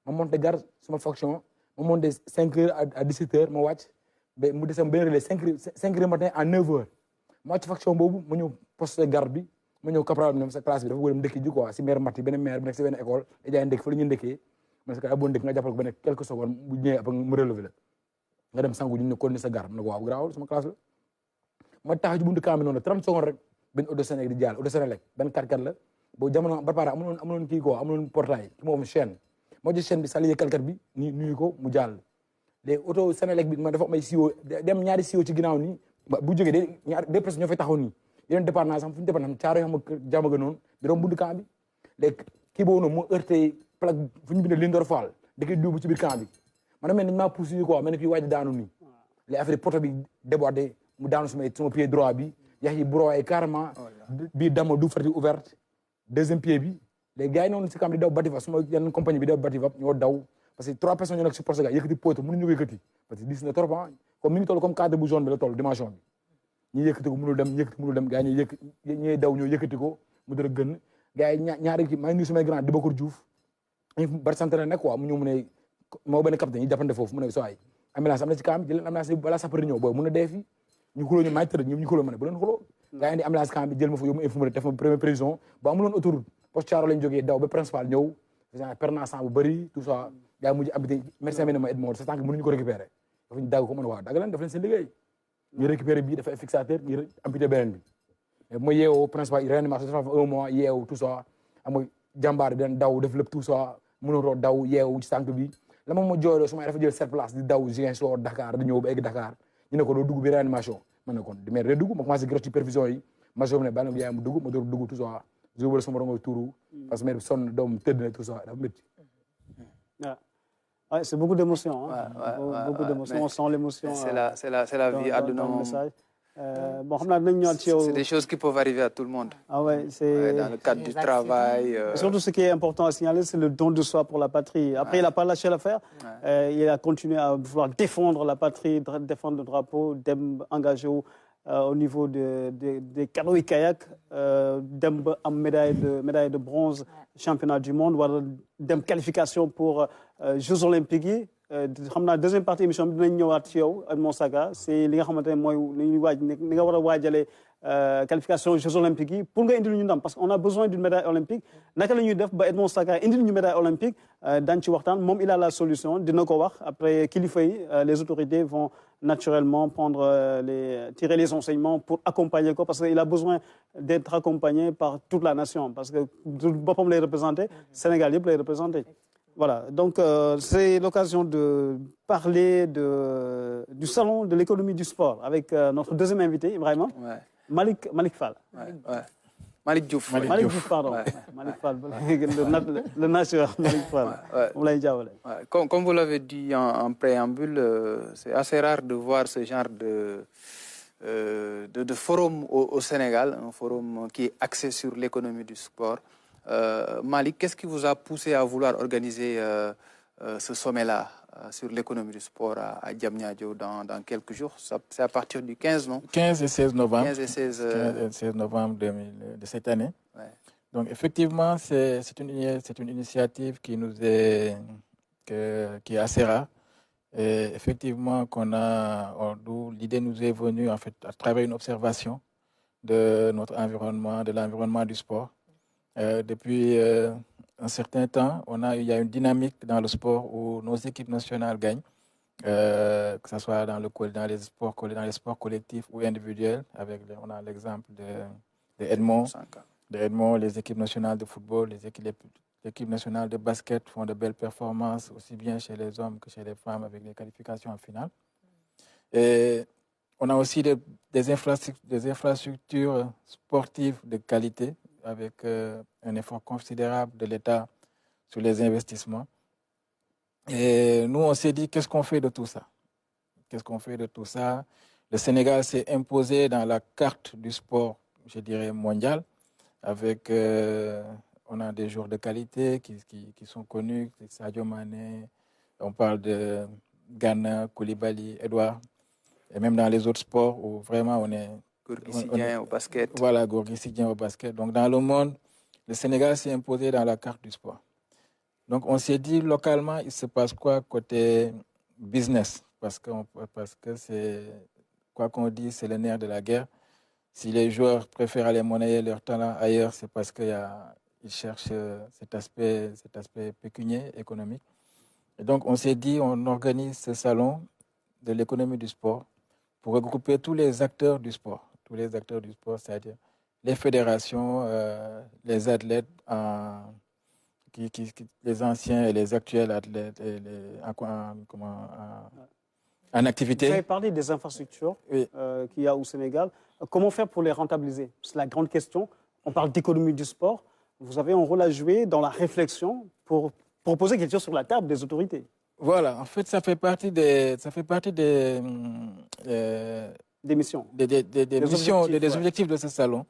ma monté garde suma fonction ma monté 5 heures à 17 heures ma wàcc ba mu desam benn relais 5 heures matin à 9 heures ma wàcc fonction boobu ma ñëw poste garde bi ma ñëw caporal bi ne sa classe bi dafa bëgg dem ndekki ji quoi si maire Mati benn maire bi nekk si benn école da jaay ndekki fa la ñuy ndekkee ma ne ko boo ndekki nga jàppal ko benn quelques secondes bu ñëwee après mu relevé la nga dem sangu ñu ne ko ni sa garde ma ne ko waaw garaawul sama classe la ma tax ci buntu camp bi noonu 30 secondes rek benn auto Sénégal di jàll auto Sénégal benn 4x4 la boo jamono ba pare amuloon kii quoi amuloon portail ci moom chaîne moo ci chaîne bi salué 4x4 bi nuyu ko mu jàll léegi auto Sénégal bi ma dafa am ay siwo dem ñaari siwo ci ginnaaw nii bu jógee deux personnes ñoo fay taxaw nii yeneen dépendance xam fu ñu dépendance caaro yoo xam ne jàmm ga noonu bi doon buntu camp bi léegi kii boobu noonu moo heurté plaque fu ñu bindee Lindor Fall da koy duubu ci biir camp bi man mel nañ maa poussé quoi mel ne fii waaj daanu nii les affaire poto bi débordé mu daanu sama pied droit bi yax yi broyé carrément bii dama du farti ouverte deuxième pied bi les gars yi noonu si camp di daw Bativa suma yenn compagnie bi daw Bativa ñoo daw parce que 3 personnes ñoo nekk si Portugal yëkkati poteau mënuñu ko yëkkati parce que dis na trop comme mi ngi toll comme cadre bu jaune bi la toll dimension bi ñi yëkkati ko mënul dem gars yi ñuy daw ñoo yëkkati ko mu dara gën gars yi ñaari kii maa ngi nuyu samay grand di Bakar Diouf ñu bari sant na nekk quoi mu ñëw mu ne moo benn capitaine yi jàppante foofu mu ne soo ay ambulance am na ci camp bi jël ambulance balaa sapeur ñëw booy mun a dee fii ñu xuloo ñu maay tëdd ñoom ñu xuloo ma ne bu leen xuloo gars yi indi ambulance camp bi jël ma fa yóbbu infirmerie def ma première prévision ba amuloon autoroute poste Thiaro lañ jógee daw ba principal ñëw pernacent bu bëri tout ça gars yi mujj habité médecin bi ne ma Edmond sa tànk mënuñu ko récupérer dafa ñu dagg ko mën waaw dagg leen def leen seen liggéey ñu récupérer bii dafa fixateur ñu amputé beneen bi mais bu ma yeewoo principal réanimation dafa 1 mois yeewu tout ça am jàmbaar den daw def lépp tout ça mënuloo daw yeewu ci tànk bi la moom ma jooyloo su ma dafa jël 7 place di daw Ziguinchor Dakar di ñëw ba egg Dakar ñu ne ko doo dugg bi réanimation man ne kon di mais dugg ma commencé gros ci perfusion yi ma soog ne bàyyi ma yaay mu dugg ma door dugg tout ça jubal sama rongo tuuru parce que mère bi sonn doom tëdd na tout ça dafa métti. Ouais, c'est beaucoup d'émotions. Hein. Beaucoup d'émotions. On sent l'émotion. C'est la vie. C'est des choses qui peuvent arriver à tout le monde. Ah ouais, c'est dans le cadre du travail. Surtout ce qui est important à signaler, c'est le don de soi pour la patrie. Après, il n'a pas lâché l'affaire. Il a continué à vouloir défendre la patrie, défendre le drapeau, engagé au niveau des canoës et kayaks, médaille de bronze, championnat du monde, ou qualification pour Jeux olympiques yi. xam naa deuxième partie émission bi dinañ ñëwaat ci yow Edmond Saga c'est li nga xamante ne mooy li ñuy waaj ni nga war a waajalee qualification Jeux olympiques yi pour nga indil ñu ndam parce qu'on a besoin d'une médaille olympique naka la ñuy def ba Edmond Saga indil ñu médaille olympique daañu ci waxtaan moom il a la solution dina ko wax après kilifa yi les autorités vont naturellement tirer les enseignements pour accompagner ko parce qu'il a besoin d'être accompagné par toute la nation parce que boppam lay représenter Sénégal yëpp lay représenter. Voilà, donc c'est l'occasion de parler du salon de l'économie du sport avec notre deuxième invité, Ibrahima, Malick Fall. Malick Diouf. Malick Diouf, pardon. Malick Fall, le national Malick Fall. Comme vous l'avez dit en préambule, c'est assez rare de voir ce genre de forum au Sénégal, un forum qui est axé sur l'économie du sport. Malick, qu'est-ce qui vous a poussé à vouloir organiser ce sommet-là sur l'économie du sport à Diamniadio dans quelques jours? C'est à partir du 15, non? 15 et 16 novembre. 15 et 16 novembre de cette année. Ouais. Donc effectivement, c'est une initiative qui est assez rare. Et effectivement, d'où l'idée nous est venue en fait à travers une observation de notre environnement, de l'environnement du sport. Depuis un certain temps, il y a une dynamique dans le sport où nos équipes nationales gagnent, que ce soit dans les sports collectifs ou individuels. On a l'exemple de Edmond, les équipes nationales de football, les équipes nationales de basket font de belles performances, aussi bien chez les hommes que chez les femmes, avec les qualifications en finale. Et on a aussi des infrastructures sportives de qualité, avec un effort considérable de l'État sur les investissements. Et nous, on s'est dit, qu'est-ce qu'on fait de tout ça? Le Sénégal s'est imposé dans la carte du sport, je dirais, mondial, avec, on a des joueurs de qualité qui sont connus, Sadio Mané, on parle de Ghana, Koulibaly, Edouard, et même dans les autres sports où vraiment on est... Gorgui Sy au basket. Voilà, Gorgui Sy au basket. Donc, dans le monde, le Sénégal s'est imposé dans la carte du sport. Donc, on s'est dit, localement, il se passe quoi côté business? Parce que c'est, quoi qu'on dise, c'est le nerf de la guerre. Si les joueurs préfèrent aller monnayer leur talent ailleurs, c'est parce qu'ils cherchent cet aspect pécuniaire, économique. Et donc, on s'est dit, on organise ce salon de l'économie du sport pour regrouper tous les acteurs du sport. tous les acteurs du sport, c'est-à-dire les fédérations, les athlètes, les anciens et les actuels athlètes, et en activité. Vous avez parlé des infrastructures oui. qu'il y a au Sénégal. Comment faire pour les rentabiliser? C'est la grande question. On parle d'économie du sport. Vous avez un rôle à jouer dans la réflexion pour proposer quelque chose sur la table des autorités. Voilà, en fait, ça fait partie des missions, des objectifs de ce salon.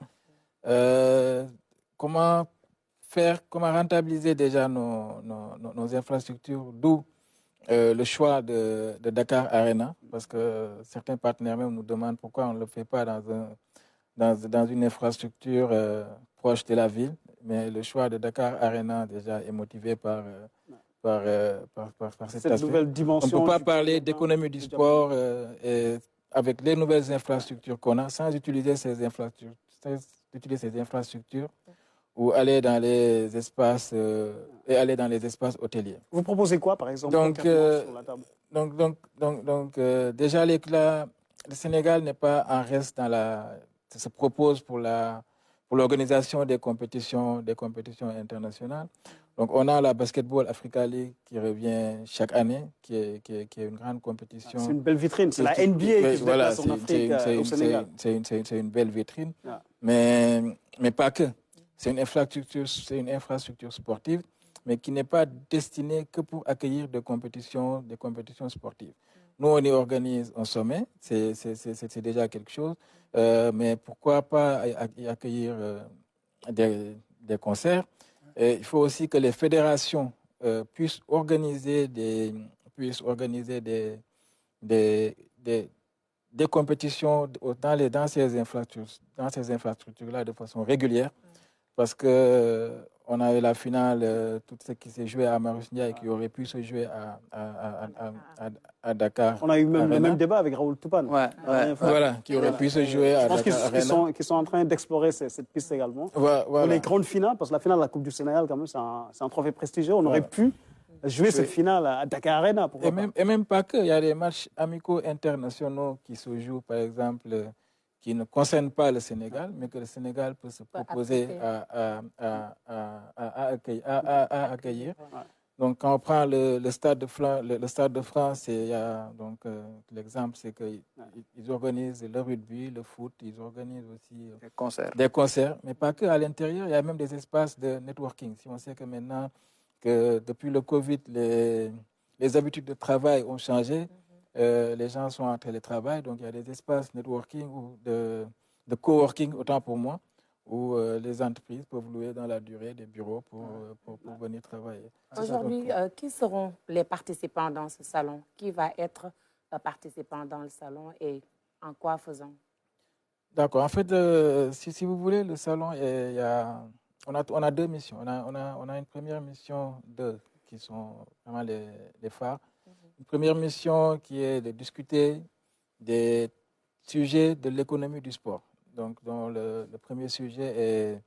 Comment rentabiliser déjà nos infrastructures, d'où le choix de Dakar Arena, parce que certains partenaires même nous demandent pourquoi on ne le fait pas dans une infrastructure proche de la ville. Mais le choix de Dakar Arena déjà est motivé par cet aspect. Nouvelle dimension. On ne peut pas parler d'économie du sport et avec les nouvelles infrastructures qu'on a sans utiliser ces infrastructures ou aller dans les espaces hôteliers. Vous proposez quoi, par exemple, sur la table? Déjà, le Sénégal n'est pas en reste se propose pour l'organisation des compétitions internationales. Donc, on a la Basketball Africa League qui revient chaque année, qui est une grande compétition. C'est une belle vitrine. C'est la NBA qui se déplace en Afrique, au Sénégal. C'est une belle vitrine, mais pas que. C'est une infrastructure sportive, mais qui n'est pas destinée que pour accueillir des compétitions sportives. Nous, on y organise un sommet, c'est déjà quelque chose, mais pourquoi pas y accueillir des concerts? Et il faut aussi que les fédérations puissent organiser des compétitions dans ces infrastructures-là de façon régulière, parce qu'on a eu la finale, tout ce qui s'est joué à Marusnia et qui aurait pu se jouer à Dakar. On a eu le même débat avec Raoul Toupane. Voilà, qui aurait pu se jouer à Dakar. Je pense qu'ils sont en train d'explorer cette piste également. Voilà. Pour les grandes finales, parce que la finale de la Coupe du Sénégal, quand même, c'est un trophée prestigieux. On aurait pu jouer cette finale à Dakar Arena. Et même pas que. Il y a des matchs amicaux internationaux qui se jouent, par exemple, qui ne concernent pas le Sénégal, mais que le Sénégal peut se proposer à accueillir. Donc, quand on prend le Stade de France, l'exemple, c'est qu'ils organisent le rugby, le foot, ils organisent aussi des concerts, mais pas que. À l'intérieur, il y a même des espaces de networking. Si on sait que maintenant, depuis le Covid, les habitudes de travail ont changé, les gens sont en télétravail, donc il y a des espaces networking ou de coworking, autant pour moi, où les entreprises peuvent louer dans la durée des bureaux pour venir travailler. Aujourd'hui, qui seront les participants dans ce salon? Qui va être participant dans le salon et en quoi faisant? D'accord. En fait, si vous voulez, le salon, on a deux missions. On a une première mission, qui sont vraiment les phares. Une première mission qui est de discuter des sujets de l'économie du sport. Donc, dont le premier sujet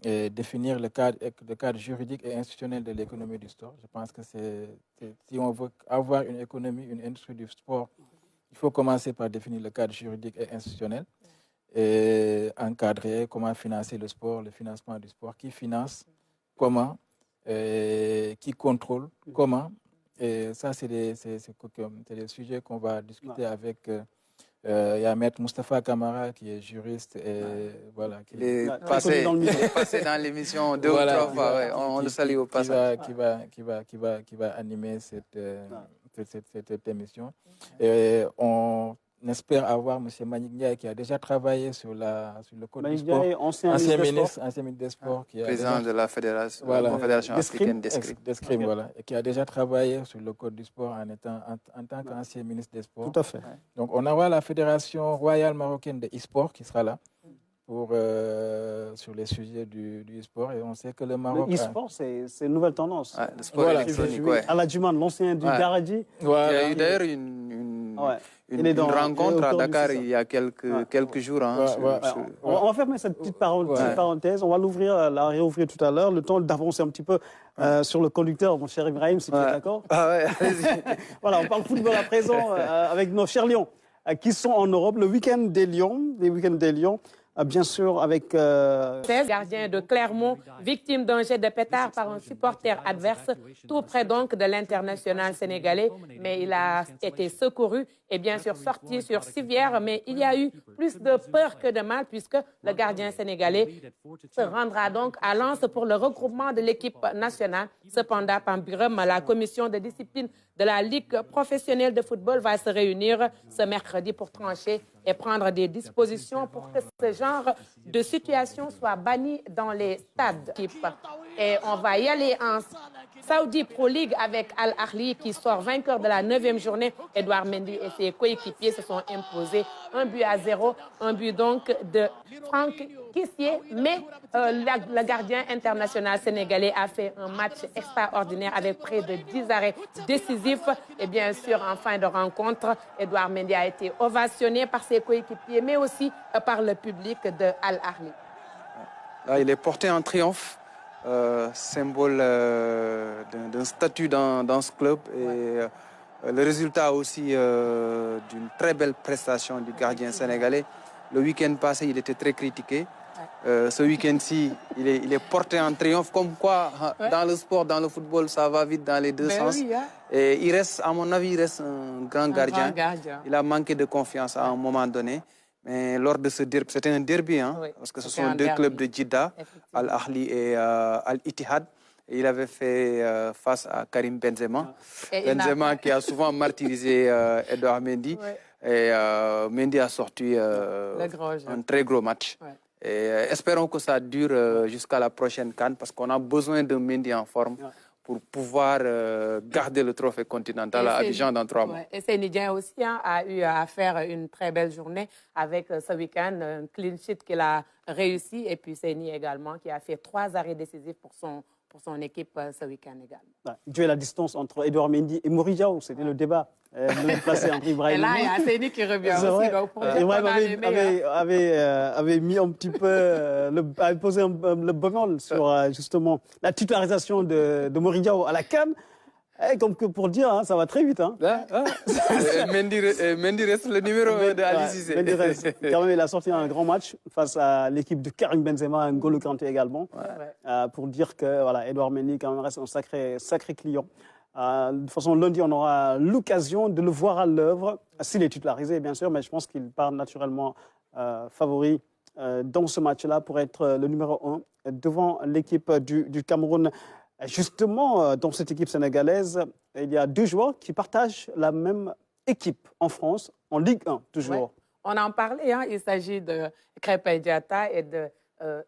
est définir le cadre juridique et institutionnel de l'économie du sport. Je pense que si on veut avoir une économie, une industrie du sport, il faut commencer par définir le cadre juridique et institutionnel et encadrer comment financer le sport, le financement du sport, qui finance, comment, qui contrôle, comment. Et ça, c'est des sujets qu'on va discuter avec... Il y a Maître Moustapha Kamara qui est juriste et voilà, qui est passé dans l'émission 2 ou 3 fois. On le salue au passage. Qui va animer cette émission. Et on espère avoir M. Manik Ndiaye qui a déjà travaillé sur le code du sport. Ancien ministre des Sports. Président de la Confédération africaine d'escrime. Voilà, et qui a déjà travaillé sur le code du sport en tant qu'ancien ministre des Sports. Tout à fait. Donc, on aura la Fédération royale marocaine de e-sport qui sera là sur les sujets du e-sport. Et on sait que le Maroc... Le e-sport, c'est une nouvelle tendance. Le sport électronique, Aladjuman, l'ancien du Garadji. Voilà. Il y a eu d'ailleurs une rencontre à Dakar il y a quelques jours. On va fermer cette petite parenthèse. On va la réouvrir tout à l'heure. Le temps d'avancer un petit peu sur le conducteur, mon cher Ibrahim, si tu es d'accord. Ah ouais, allez-y. Voilà, on parle football à présent avec nos chers Lions. qui sont en Europe. Le week-end des Lions, bien sûr, avec... 16 gardiens de Clermont, victime d'un jet de pétard par un supporter adverse, tout près donc de l'international sénégalais. Mais il a été secouru et bien sûr sorti sur civière. Mais il y a eu plus de peur que de mal puisque le gardien sénégalais se rendra donc à Lens pour le regroupement de l'équipe nationale. Cependant, Pambirum, la commission de discipline de la Ligue professionnelle de football va se réunir ce mercredi pour trancher et prendre des dispositions pour que ce genre de situation soit banni dans les stades. Et on va y aller en Saudi Pro League avec Al Ahly qui sort vainqueur de la 9e journée. Edouard Mendy et ses coéquipiers se sont imposés 1-0, un but donc de Franck Kissier. Mais le gardien international sénégalais a fait un match extraordinaire avec près de 10 arrêts décisifs. Et bien sûr, en fin de rencontre, Edouard Mendy a été ovationné par ses coéquipiers, mais aussi par le public de Al Ahly. Là, il est porté en triomphe. Symbole d'un statut dans ce club et le résultat aussi d'une très belle prestation du gardien sénégalais. Le week-end passé, il était très critiqué. Ce week-end-ci, il est porté en triomphe. Comme quoi, dans le sport, dans le football, ça va vite dans les deux sens. Oui, hein? Et il reste, à mon avis, il reste un grand gardien. Il a manqué de confiance à un moment donné. Mais lors de ce derby, c'était un derby, hein, oui, parce que ce sont deux clubs de Jeddah, Al Ahly et Al Ittihad. Et il avait fait face à Karim Benzema. Benzema qui a souvent martyrisé Edouard Mendy. Oui. Et Mendy a sorti un très gros match. Oui. Et espérons que ça dure jusqu'à la prochaine CAN parce qu'on a besoin de Mendy en forme. Oui. Pour pouvoir garder le trophée continental à Abidjan dans 3 mois. Et Sénidien aussi a eu à faire une très belle journée avec ce week-end, un clean sheet qu'il a réussi. Et puis Séni également qui a fait 3 arrêts décisifs pour son équipe ce week-end également. Duel à distance entre Edouard Mendy et Mory Diaw, c'était le débat. Placé entre Ibrahim. Et là, il y a Séni qui revient aussi. Ibrahim avait mis un petit peu, avait posé le bémol sur justement la titularisation de Mory Diaw à la CAN. Comme que pour dire, ça va très vite. Hein. Mendy reste le numéro 1 de Ali Cissé. Mendy reste. Quand même, il a sorti un grand match face à l'équipe de Karim Benzema, N'Golo Kanté également, pour dire que voilà, Edouard Mendy quand même reste un sacré client. De toute façon, lundi, on aura l'occasion de le voir à l'œuvre, s'il est titularisé, bien sûr, mais je pense qu'il part naturellement favori dans ce match-là pour être le numéro 1 devant l'équipe du Cameroun. Justement, dans cette équipe sénégalaise, il y a 2 joueurs qui partagent la même équipe en France, en Ligue 1, toujours. Ouais. On en parlait, hein, il s'agit de Krépin Diatta et de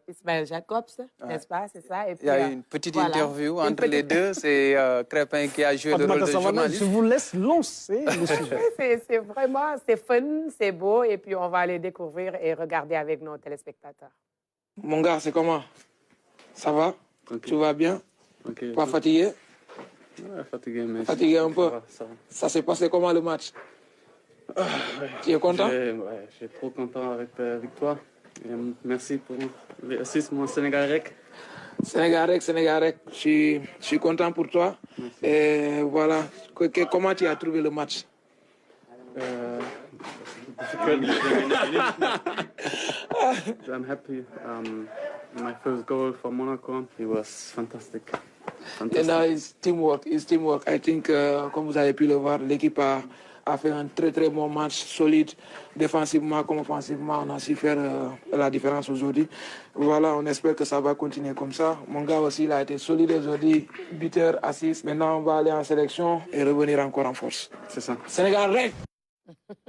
Ismaël Jacobs, n'est-ce pas? C'est ça. Et puis, il y a une petite interview entre les deux. C'est Krépin qui a joué le rôle de journaliste. Je vous laisse lancer le sujet. C'est vraiment, c'est fun, c'est beau. Et puis, on va aller découvrir et regarder avec nos téléspectateurs. Mon gars, c'est comment? Ça va? Okay. Tu vas bien? Okay. Pas fatigué? Ouais, fatigué, mais... Fatigué un peu? Ça s'est passé comment le match? Ouais. Tu es content? Je suis trop content avec la victoire. Et merci pour les assists, mon Sénégal Rec. Sénégal Rec. Je suis content pour toi. Merci. Et voilà, comment tu as trouvé le match? I'm happy. My first goal for Monaco, it was fantastic. And now it's teamwork. I think, comme vous avez pu le voir, l'équipe a fait un très très bon match, solide, défensivement comme offensivement. On a su faire la différence aujourd'hui. Voilà, on espère que ça va continuer comme ça. Mon gars aussi, il a été solide aujourd'hui, buteur, assist. Maintenant, on va aller en sélection et revenir encore en force. C'est ça. Sénégal Rec.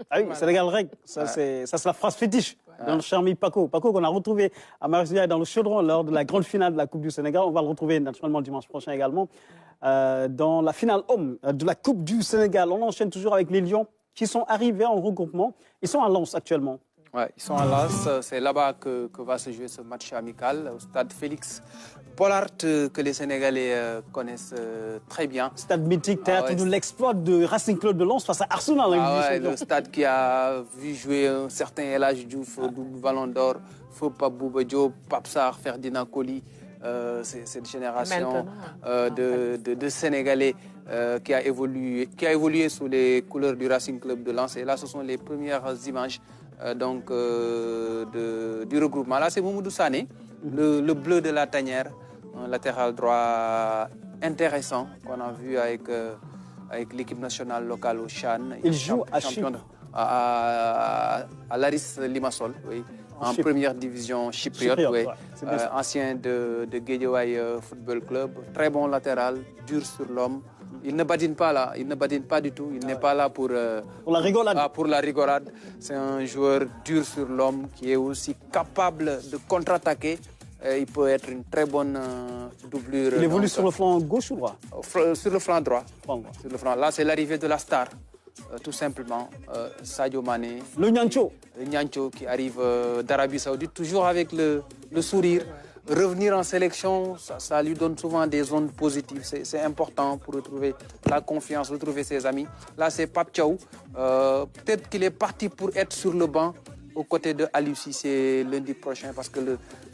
Ah oui, Sénégal Rec, ça c'est la phrase fétiche. Dans le cher ami Paco qu'on a retrouvé à Marseille dans le chaudron lors de la grande finale de la Coupe du Sénégal. On va le retrouver naturellement dimanche prochain également. Dans la finale homme de la Coupe du Sénégal, on enchaîne toujours avec les Lions qui sont arrivés en regroupement. Ils sont à Lens actuellement. Ouais, ils sont à Lens. C'est là-bas que va se jouer ce match amical au stade Félix Bollaert que les Sénégalais connaissent très bien. Stade mythique, théâtre de l'exploit de Racing Club de Lens face à Arsenal. Le stade qui a vu jouer un certain El Hadji Diouf, double Ballon d'Or, Feu Pape Bouba Diop, Pape Sarr, Ferdinand Coly. cette génération de Sénégalais qui a évolué sous les couleurs du Racing Club de Lens. Et là, ce sont les premières images du regroupement. Là, c'est Mamadou Sané, le bleu de la tanière, un latéral droit intéressant qu'on a vu avec l'équipe nationale locale au Chan. Il joue à Chypre. À Laris Limassol, oui. En première division chypriote, oui. Ancien de Guédiawaye Football Club. Très bon latéral, dur sur l'homme. Il ne badine pas là, il ne badine pas du tout. Il n'est pas là pour la rigolade. Pour la rigolade. C'est un joueur dur sur l'homme qui est aussi capable de contre-attaquer. Il peut être une très bonne doublure. Il évolue sur le flanc gauche ou droit? Sur le flanc droit. Sur le flanc. Là, c'est l'arrivée de la star. Tout simplement, Sadio Mané. Le Niancho. Le Niancho qui arrive d'Arabie Saoudite, toujours avec le sourire. Revenir en sélection, ça lui donne souvent des ondes positives. C'est important pour retrouver la confiance, retrouver ses amis. Là, c'est Pape Thiaw. Peut-être qu'il est parti pour être sur le banc aux côtés de Aliou Cissé lundi prochain parce que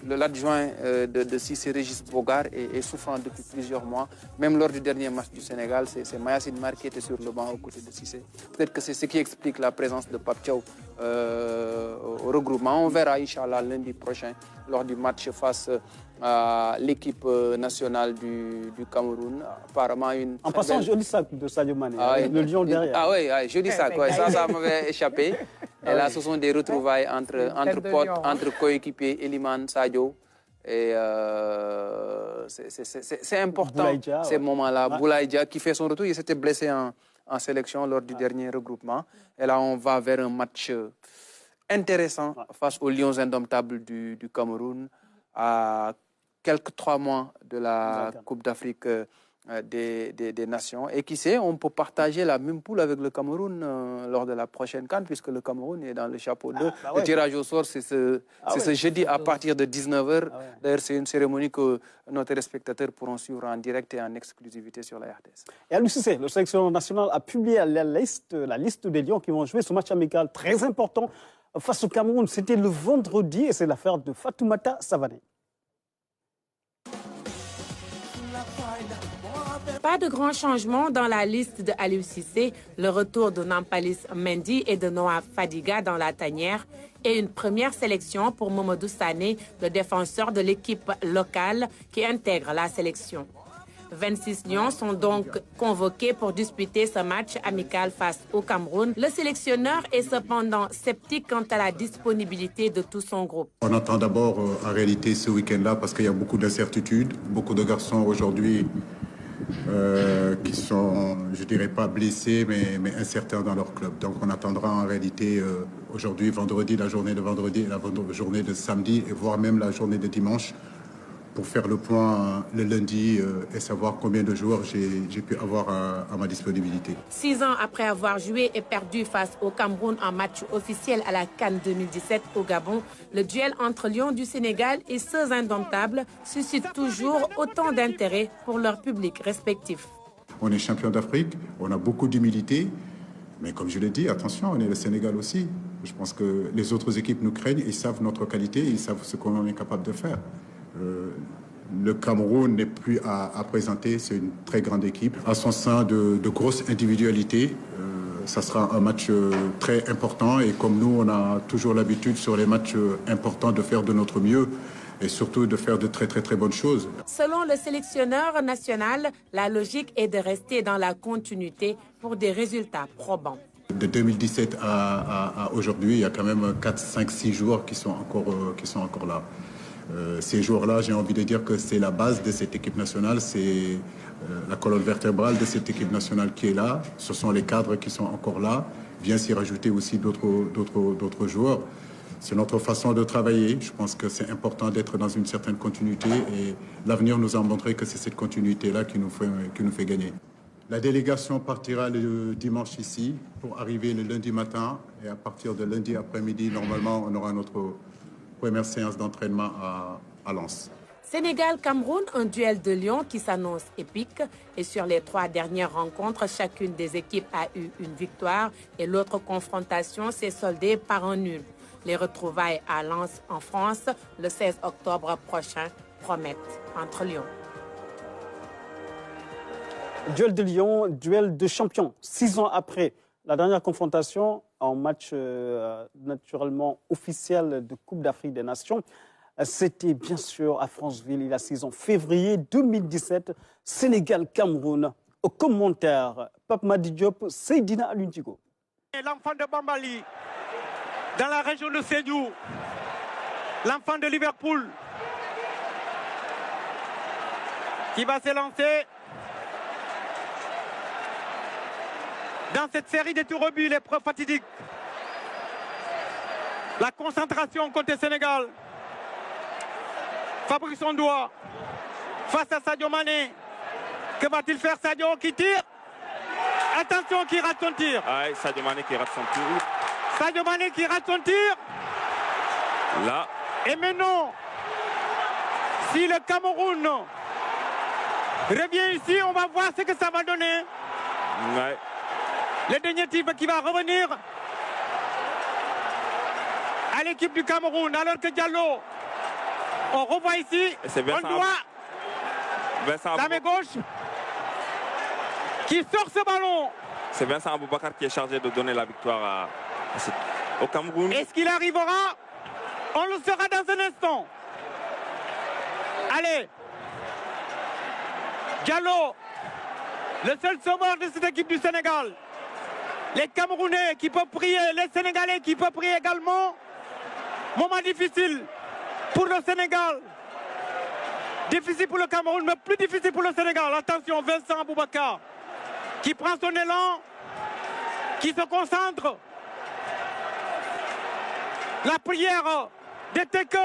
l'adjoint de Cissé, Régis Bogart, est souffrant depuis plusieurs mois. Même lors du dernier match du Sénégal, c'est Mayacine Mar qui était sur le banc aux côtés de Cissé. Peut-être que c'est ce qui explique la présence de Pape Thiaw au regroupement. On verra, Inch'Allah, lundi prochain, lors du match face à l'équipe nationale du Cameroun. Apparemment, en passant, joli sac de Sadio Mané, le lion derrière. Ah oui, joli sac, ça m'avait échappé. Et là, ce sont des retrouvailles entre potes, entre coéquipiers, Eliman, Sadio. Et c'est important, Boulaïdia, ces moments-là. Boulaïdia qui fait son retour, il s'était blessé en sélection lors du dernier regroupement. Et là, on va vers un match intéressant face aux Lions indomptables du Cameroun, à quelques 3 mois de la Coupe d'Afrique des Nations. Et qui sait, on peut partager la même poule avec le Cameroun lors de la prochaine CAN, puisque le Cameroun est dans le chapeau 2. Le tirage au sort, c'est ce jeudi à partir de 19h. D'ailleurs, c'est une cérémonie que nos téléspectateurs pourront suivre en direct et en exclusivité sur la RTS. Et à l'UCC, le sélectionneur national a publié la liste des Lions qui vont jouer ce match amical très important face au Cameroun. C'était le vendredi et c'est l'affaire de Fatoumata Savané. Pas de grands changements dans la liste de Aliou Cissé, le retour de Nampalys Mendy et de Noah Fadiga dans la tanière et une première sélection pour Mamadou Sané, le défenseur de l'équipe locale qui intègre la sélection. 26 Lions sont donc convoqués pour disputer ce match amical face au Cameroun. Le sélectionneur est cependant sceptique quant à la disponibilité de tout son groupe. On attend d'abord en réalité ce week-end-là parce qu'il y a beaucoup d'incertitudes. Beaucoup de garçons aujourd'hui qui sont, je dirais pas blessés, mais incertains dans leur club. Donc on attendra en réalité aujourd'hui, vendredi, la journée de vendredi et la journée de samedi et voire même la journée de dimanche pour faire le point le lundi et savoir combien de joueurs j'ai pu avoir à ma disponibilité. 6 ans après avoir joué et perdu face au Cameroun en match officiel à la CAN 2017 au Gabon, le duel entre Lions du Sénégal et ceux indomptables suscite toujours autant d'intérêt pour leur public respectif. On est champion d'Afrique, on a beaucoup d'humilité, mais comme je l'ai dit, attention, on est le Sénégal aussi. Je pense que les autres équipes nous craignent, ils savent notre qualité, ils savent ce qu'on est capable de faire. Le Cameroun n'est plus à présenter, c'est une très grande équipe. À son sein de grosses individualités, ça sera un match très important et comme nous, on a toujours l'habitude sur les matchs importants de faire de notre mieux et surtout de faire de très bonnes choses. Selon le sélectionneur national, la logique est de rester dans la continuité pour des résultats probants. De 2017 à aujourd'hui, il y a quand même 4, 5, 6 joueurs qui sont encore là. Ces joueurs-là, j'ai envie de dire que c'est la base de cette équipe nationale, c'est la colonne vertébrale de cette équipe nationale qui est là. Ce sont les cadres qui sont encore là. Vient s'y rajouter aussi d'autres joueurs. C'est notre façon de travailler. Je pense que c'est important d'être dans une certaine continuité et l'avenir nous a montré que c'est cette continuité-là qui nous fait gagner. La délégation partira le dimanche ici pour arriver le lundi matin et à partir de lundi après-midi, normalement, on aura notre première séance d'entraînement à Lens. Sénégal-Cameroun, un duel de Lions qui s'annonce épique. Et sur les 3 dernières rencontres, chacune des équipes a eu une victoire et l'autre confrontation s'est soldée par un nul. Les retrouvailles à Lens en France le 16 octobre prochain. promettent entre Lions. Duel de Lyon, duel de champions. 6 ans après la dernière confrontation en match naturellement officiel de Coupe d'Afrique des Nations, c'était bien sûr à Franceville, il y a 6 ans, février 2017, Sénégal-Cameroun. Au commentaire, Pape Madi Diop, Seydina Aluntigo. L'enfant de Bambali, dans la région de Sédhiou, l'enfant de Liverpool, qui va s'élancer dans cette série de tours au but, l'épreuve fatidique. La concentration côté Sénégal. Fabrice Ondoa face à Sadio Mané. Que va-t-il faire Sadio qui tire? Attention, qui rate son tir. Ah, Sadio Mané qui rate son tir. Sadio Mané qui rate son tir. Là. Et maintenant, si le Cameroun revient ici, on va voir ce que ça va donner. Ouais. Le dernier type qui va revenir à l'équipe du Cameroun, alors que Diallo, on revoit ici, on doit la main gauche qui sort ce ballon. C'est Vincent Aboubakar qui est chargé de donner la victoire au Cameroun. Est-ce qu'il arrivera? On le saura dans un instant. Allez, Diallo, le seul sauveur de cette équipe du Sénégal. Les Camerounais qui peuvent prier, les Sénégalais qui peuvent prier également. Moment difficile pour le Sénégal. Difficile pour le Cameroun, mais plus difficile pour le Sénégal. Attention, Vincent Aboubakar qui prend son élan, qui se concentre. La prière de Teke,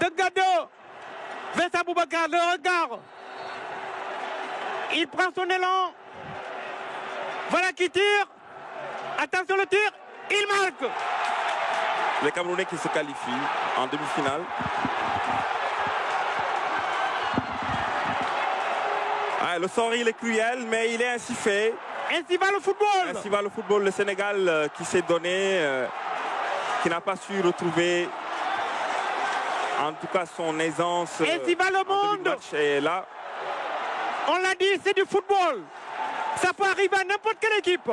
de Gado. Vincent Aboubakar, le regard. Il prend son élan. Voilà qui tire. Attention le tir, il marque. Les Camerounais qui se qualifient en demi-finale. Ah, le sort il est cruel, mais il est ainsi fait. Ainsi va le football. Ainsi va le football. Le Sénégal qui s'est donné, qui n'a pas su retrouver en tout cas son aisance. Ainsi va le monde. Et là, on l'a dit, c'est du football. Ça peut arriver à n'importe quelle équipe.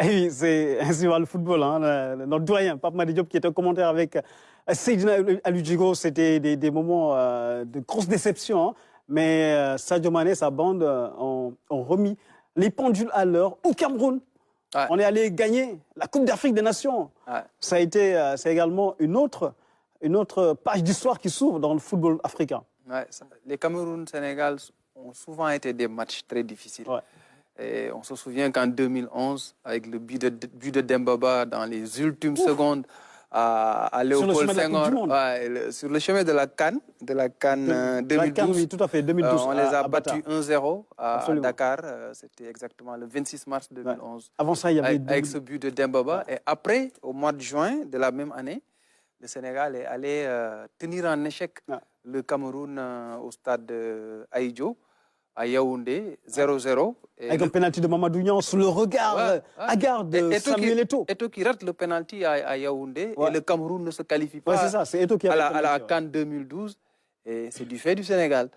Et oui, c'est ainsi va le football. Hein. Notre doyen, Pape Madi Diop, qui était au commentaire avec Seydina Aludjigo, c'était des moments de grosse déception. Hein. Mais Sadio Mané, sa bande ont remis les pendules à l'heure au Cameroun. Ouais. On est allé gagner la Coupe d'Afrique des Nations. Ouais. Ça a été, c'est également une autre page d'histoire qui s'ouvre dans le football africain. Ouais, les Cameroun-Sénégal ont souvent été des matchs très difficiles. Ouais. Et on se souvient qu'en 2011, avec le but de Dembaba dans les ultimes secondes à Léopold Senghor, sur le chemin de la CAN, 2012, oui, tout à fait, 2012 on les a battus 1-0 à Dakar. C'était exactement le 26 mars 2011. Ouais. Avant ça, il y avait avec ce but de Dembaba. Ouais. Et après, au mois de juin de la même année, le Sénégal est allé tenir en échec le Cameroun au stade de Aïdjo, à Yaoundé, 0-0. Avec un pénalty de Mamadou Niang sous le regard hagard de Samuel Eto'o. Eto'o qui rate le pénalty à Yaoundé et le Cameroun ne se qualifie pas c'est ça, c'est Eto'o qui a à la CAN 2012. Et c'est du fait du Sénégal.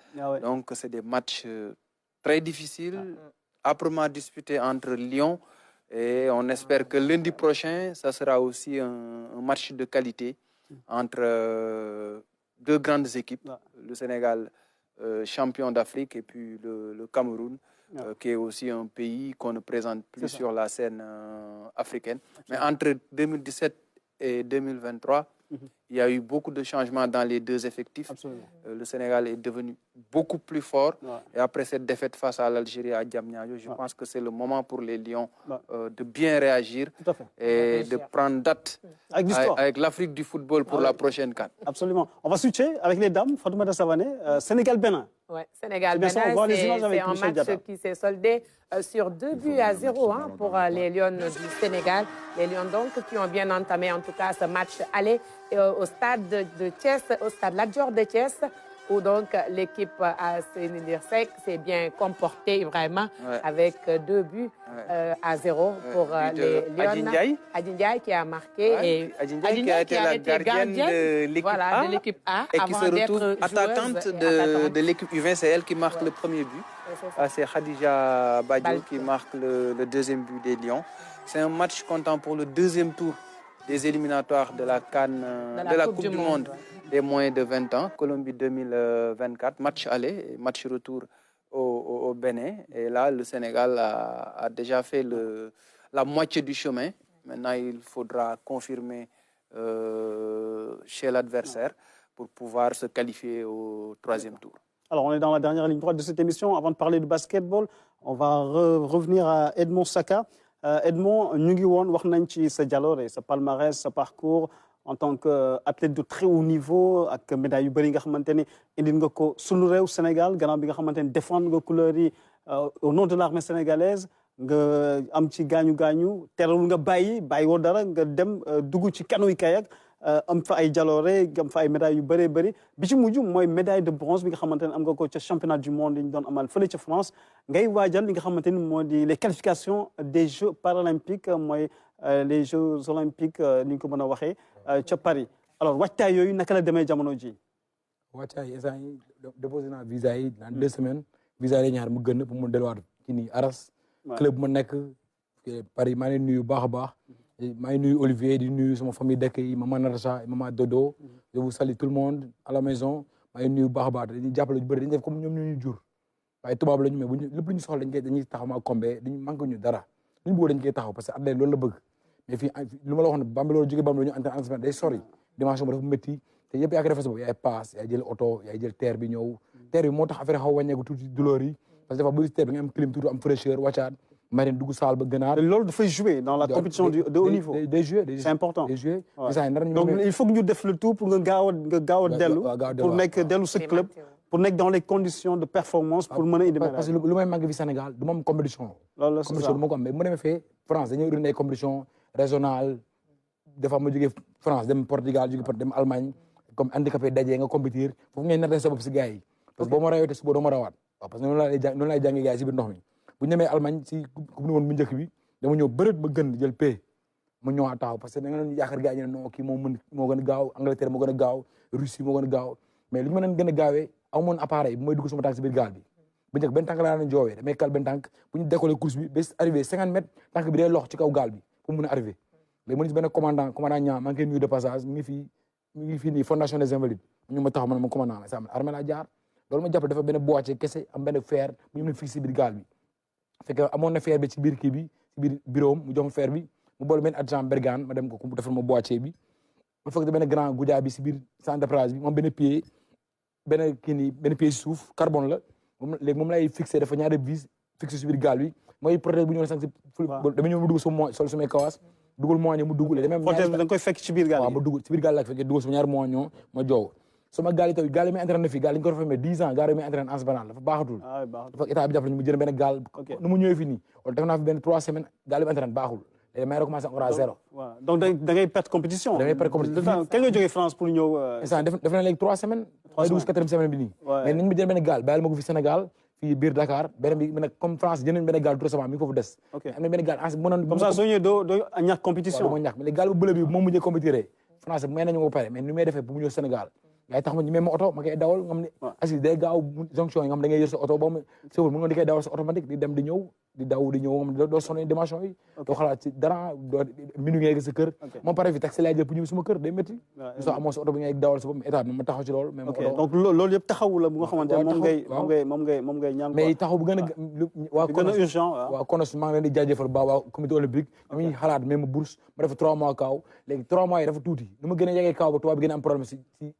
Donc c'est des matchs très difficiles, âprement disputés entre Lyon. Et on espère que lundi prochain, ça sera aussi un match de qualité entre deux grandes équipes. Le Sénégal, champion d'Afrique, et puis le Cameroun, qui est aussi un pays qu'on ne présente plus sur la scène africaine. Mais entre 2017 et 2023, il y a eu beaucoup de changements dans les deux effectifs. Le Sénégal est devenu beaucoup plus fort. Et après cette défaite face à l'Algérie à Diamniadio, je pense que c'est le moment pour les Lions de bien réagir et de prendre date avec l'Afrique du football pour la prochaine CAN. Absolument. On va switcher avec les dames. Fatoumata Savané, Sénégal-Bénin. Ouais, Sénégal-Bénin, c'est un match qui s'est soldé sur 2-0 pour les Lions du Sénégal. Les Lions donc qui ont bien entamé en tout cas ce match aller au stade de Thiès, au stade Lat Dior de Thiès. où donc l'équipe à Sénégal-Sec s'est bien comportée vraiment avec 2 buts à 0 pour les Lions. Adindiaye qui a marqué et Adindiaye qui a été la gardienne de l'équipe A et qui se retrouve attaquante de l'équipe U20. C'est elle qui marque le premier but. C'est Khadija Badio qui marque le deuxième but des Lions. C'est un match comptant pour le deuxième tour des éliminatoires de la CAN, de la Coupe du Monde des moins de 20 ans, Colombie 2024, match aller et match retour au Bénin. Et là, le Sénégal a déjà fait la moitié du chemin. Maintenant, il faudra confirmer chez l'adversaire pour pouvoir se qualifier au 3e tour. Alors, on est dans la dernière ligne droite de cette émission. Avant de parler de basketball, on va revenir à Edmond Saka. Edmond, ñu ngi woon wax nañ ci sa jaloore sa palmarès sa parcours en tant qu'athlète de très haut niveau ak médaille yu bëri nga xamante ni indil nga ko sunu réew Sénégal gannaaw bi nga xamante ni défendre nga couleur yi au nom de l'armée sénégalaise nga am ci gaañu-gaañu terewul nga bàyyi woo dara nga dem dugg ci canoë kayak am fa ay jaloore am fa ay médailles yu bëree bëri bi ci mujj mooy médaille de bronze bi nga xamante ne am nga ko ca championnat du monde yi ñu doon amal fële ca France ngay waajal li nga xamante ni moo di les qualifications des Jeux paralympiques mooy les Jeux olympiques ni ñu ko mën a waxee ca Paris alors waajtaay yooyu naka la demee jamono ji waajtaay instant yi déposé naa visa yi dans 2 semaines visa yi ñaar mu gën pour mu delluwaat ci nii Aras club ma nekk Paris maa ngi nuyu baax a baax maa ngi nuyu Olivier di nuyu sama famille dëkk yi maman Natacha maman Dodo je vous salue tout le monde à la maison maa ngi nuyu baax a baax dañuy jàppale ñu bëri dañuy def comme ñoom ñoo ñu jur waaye tubaab la ñu mais buñu lépp lu ñu soxla dañuy taxaw maa combe dañu manqué ñu dara lu ñu bëgg dañ koy taxaw parce que athlète loolu la bëgg mais fii lu ma la wax ne Bambilor jógee Bambilor ñu entraînement day sori dimension bi dafa métti te yëpp yaa ko defee sa bopp yaay paas yaay jël oto yaay jël terre bi ñëw terre bi moo tax affaire xaw a wàññeeku tuuti douleur yi parce que dafa bëgg terre bi nga am clim tuuti am fraîcheur wàccaat marine dugg saal ba gënaat loolu dafay jouer dans la compétition de haut niveau des jouer c'est important des jouer donc il faut que ñu def le tout pour nga gaaw a dellu pour nekk dellu sa club pour nekk dans les conditions de performance pour mën a indi parce que lu may manqué fi Sénégal du ma am compétition compétition du ma ko am mais mu demee fee France dañuy organiser ay compétition régionale des fois ma jógee France dem Portugal jógee dem Allemagne comme handicapé dajee nga compétir foofu ngay nattee sa bopp si gars yi parce que boo ma rawee te suba doo ma rawaat waaw parce que noonu laay jàngee gars yi si biir ndox mi bu ñu demee Allemagne si coupe du monde bu njëkk bi dama ñëw bërët ba gën jël paie ma ñëwaat taxaw parce que da nga doon yaakaar gars yi ne non kii moo gën a gaaw Angleterre moo gën a gaaw Russie moo gën a gaaw mais li ñu mën a gën a gaawee amoon appareil bu may dugg sama tànk si biir gaal bi bu njëkk benn tànk laa leen joowee damay kal benn tànk bu ñu décoller course bi ba arrivé 50 mètres tànk bi day lox ci kaw gaal bi pour mun a arrivé léegi mu ne si benn commandant ñaa maa ngi koy nuyu de passage mi ngi fii nii fondation des invalides ñu ma taxaw ma commandant la sama armée laa jaar loolu ma jàpp dafa benn boîtier kese am benn fer bu ñu mën a fixé biir gaal bi fekk amoon na fer bi ci biir kii bi ci biir bureau mu jox ma fer bi mu boole benn adjudant Bergane ma dem ko mu defal ma boîtier bi ma fekk benn grand goudia bi si biir centre de plage bi moom benn pied benn kii nii benn pied si suuf carbone la léegi moom lay fixé dafa ñaari vis fixé si biir gaal bi mooy protège bu ñu sànq si dama ñëw mu dugg sama sol samay kawaas dugal moño mu dugg léegi protège bi da nga koy fekk ci biir gaal waaw ma dugg ci biir gaal la fekk dugal sama ñaari moño ma joow sama gaal yi taw gaal yi may entraîné fii gaal yi ñu ko refamee 10 ans gaal yi may entraîné en banal dafa baaxatul dafa état bi jàpp nañu mu jël benn gaal nu mu ñëwee fii nii wala def naa fi benn 3 semaines gaal yi may entraîné baaxul léegi may recommencé encore à zéro donc da ngay perte compétition da ngay perte compétition kañ nga jógee France pour ñëw instant def na léegi 3 semaines may dugg si 4e semaine bi nii mais nañu ma jël benn gaal bàyyil ma ko fi Sénégal fii biir Dakar beneen bi nag comme France jënd nañu benn gaal tout récemment mi ngi foofu des am na benn gaal comme ça soo ñëwee doo ñàkk compétition moo ñàkk mais léegi gaal bu bële bi moom mujjee compétiré France may nañu ko pare mais ni may defee pour mu ñëw Sénégal yaay tax ma ñu même oto ma koy dawal nga xam ne assis day gaaw jonction yi nga xam da ngay yor sa oto ba mu sewul mu nga di koy dawal sa automatique di dem di ñëw di daw di ñëw nga xam doo sonné dimension yi doo xalaat ci dara doo minu ngay sa kër moom pare fi taxi laay jël pour ñëw suma kër day métti soo amoon sa oto bi ngay dawal sa bopp état ma taxaw ci loolu même oto donc loolu yëpp taxawu la bu nga xamante ne moom ngay ñaan mais taxaw bu gën a waa gën a urgent waaw konos maa ngi leen di jaajëfal ba waa comité olympique damuy xalaat même bourse ma def 3 mois kaaw léegi 3 mois yi dafa tuuti nu ma gën a yegee kaaw ba tubaab bi gën a am problème si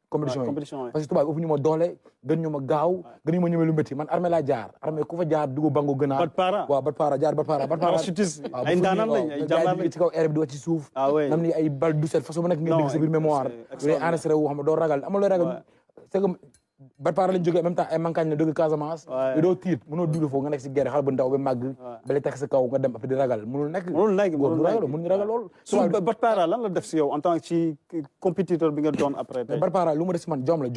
compétition yi parce que tubaab ëpp ñu ma doole gën ñu ma gaaw gën ñu ma ñëmee lu métti man armée laa jaar armée ku fa jaar dugg bango gënaat waaw Batpara jaar Batpara ay ndaanaan lañ ay jàmbaar lañ ci kaw air bi di wàcc ci suuf nam ni ay bal du set façon bu nekk nga dégg sa biir mémoire yooyu enregistré wu xam ne doo ragal ama looy ragal c'est que Barpara lañ jógee en même temps ay mankañ la dëgg Casamance. waaw doo tiit mënoo dugg foofu nga nekk si guerre xale bu ndaw ba màgg. ba lay teg sa kaw nga dem après di ragal mënul nekk. mënuñu ragal lool. Barpara lan la def si yow en tant que ci compétiteur bi nga doon après tey. Barpara lu ma def si man jom la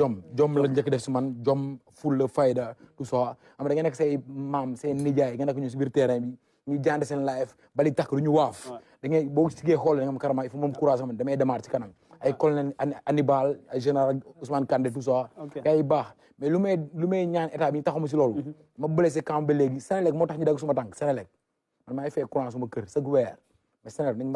njëkk def si man jom fulla fayda tout ça am da nga nekk say maam say nijaay nga nekk ñu si biir terrain bi ñu jànd seen live bali takk du ñu waaf da ngay boo sigee xool da nga am karama il faut moom courage xam damay démarrer ci kanam ay colonel Hannibal ay général Ousmane Kandé tout ça kay baax mais lu may ñaan état bi ñu taxamu si loolu ma blessé camp ba léegi Sénélec moo tax ñu dagg suma tànk Sénélec man maay fay courant suma kër chaque weer mais Sénélec nañ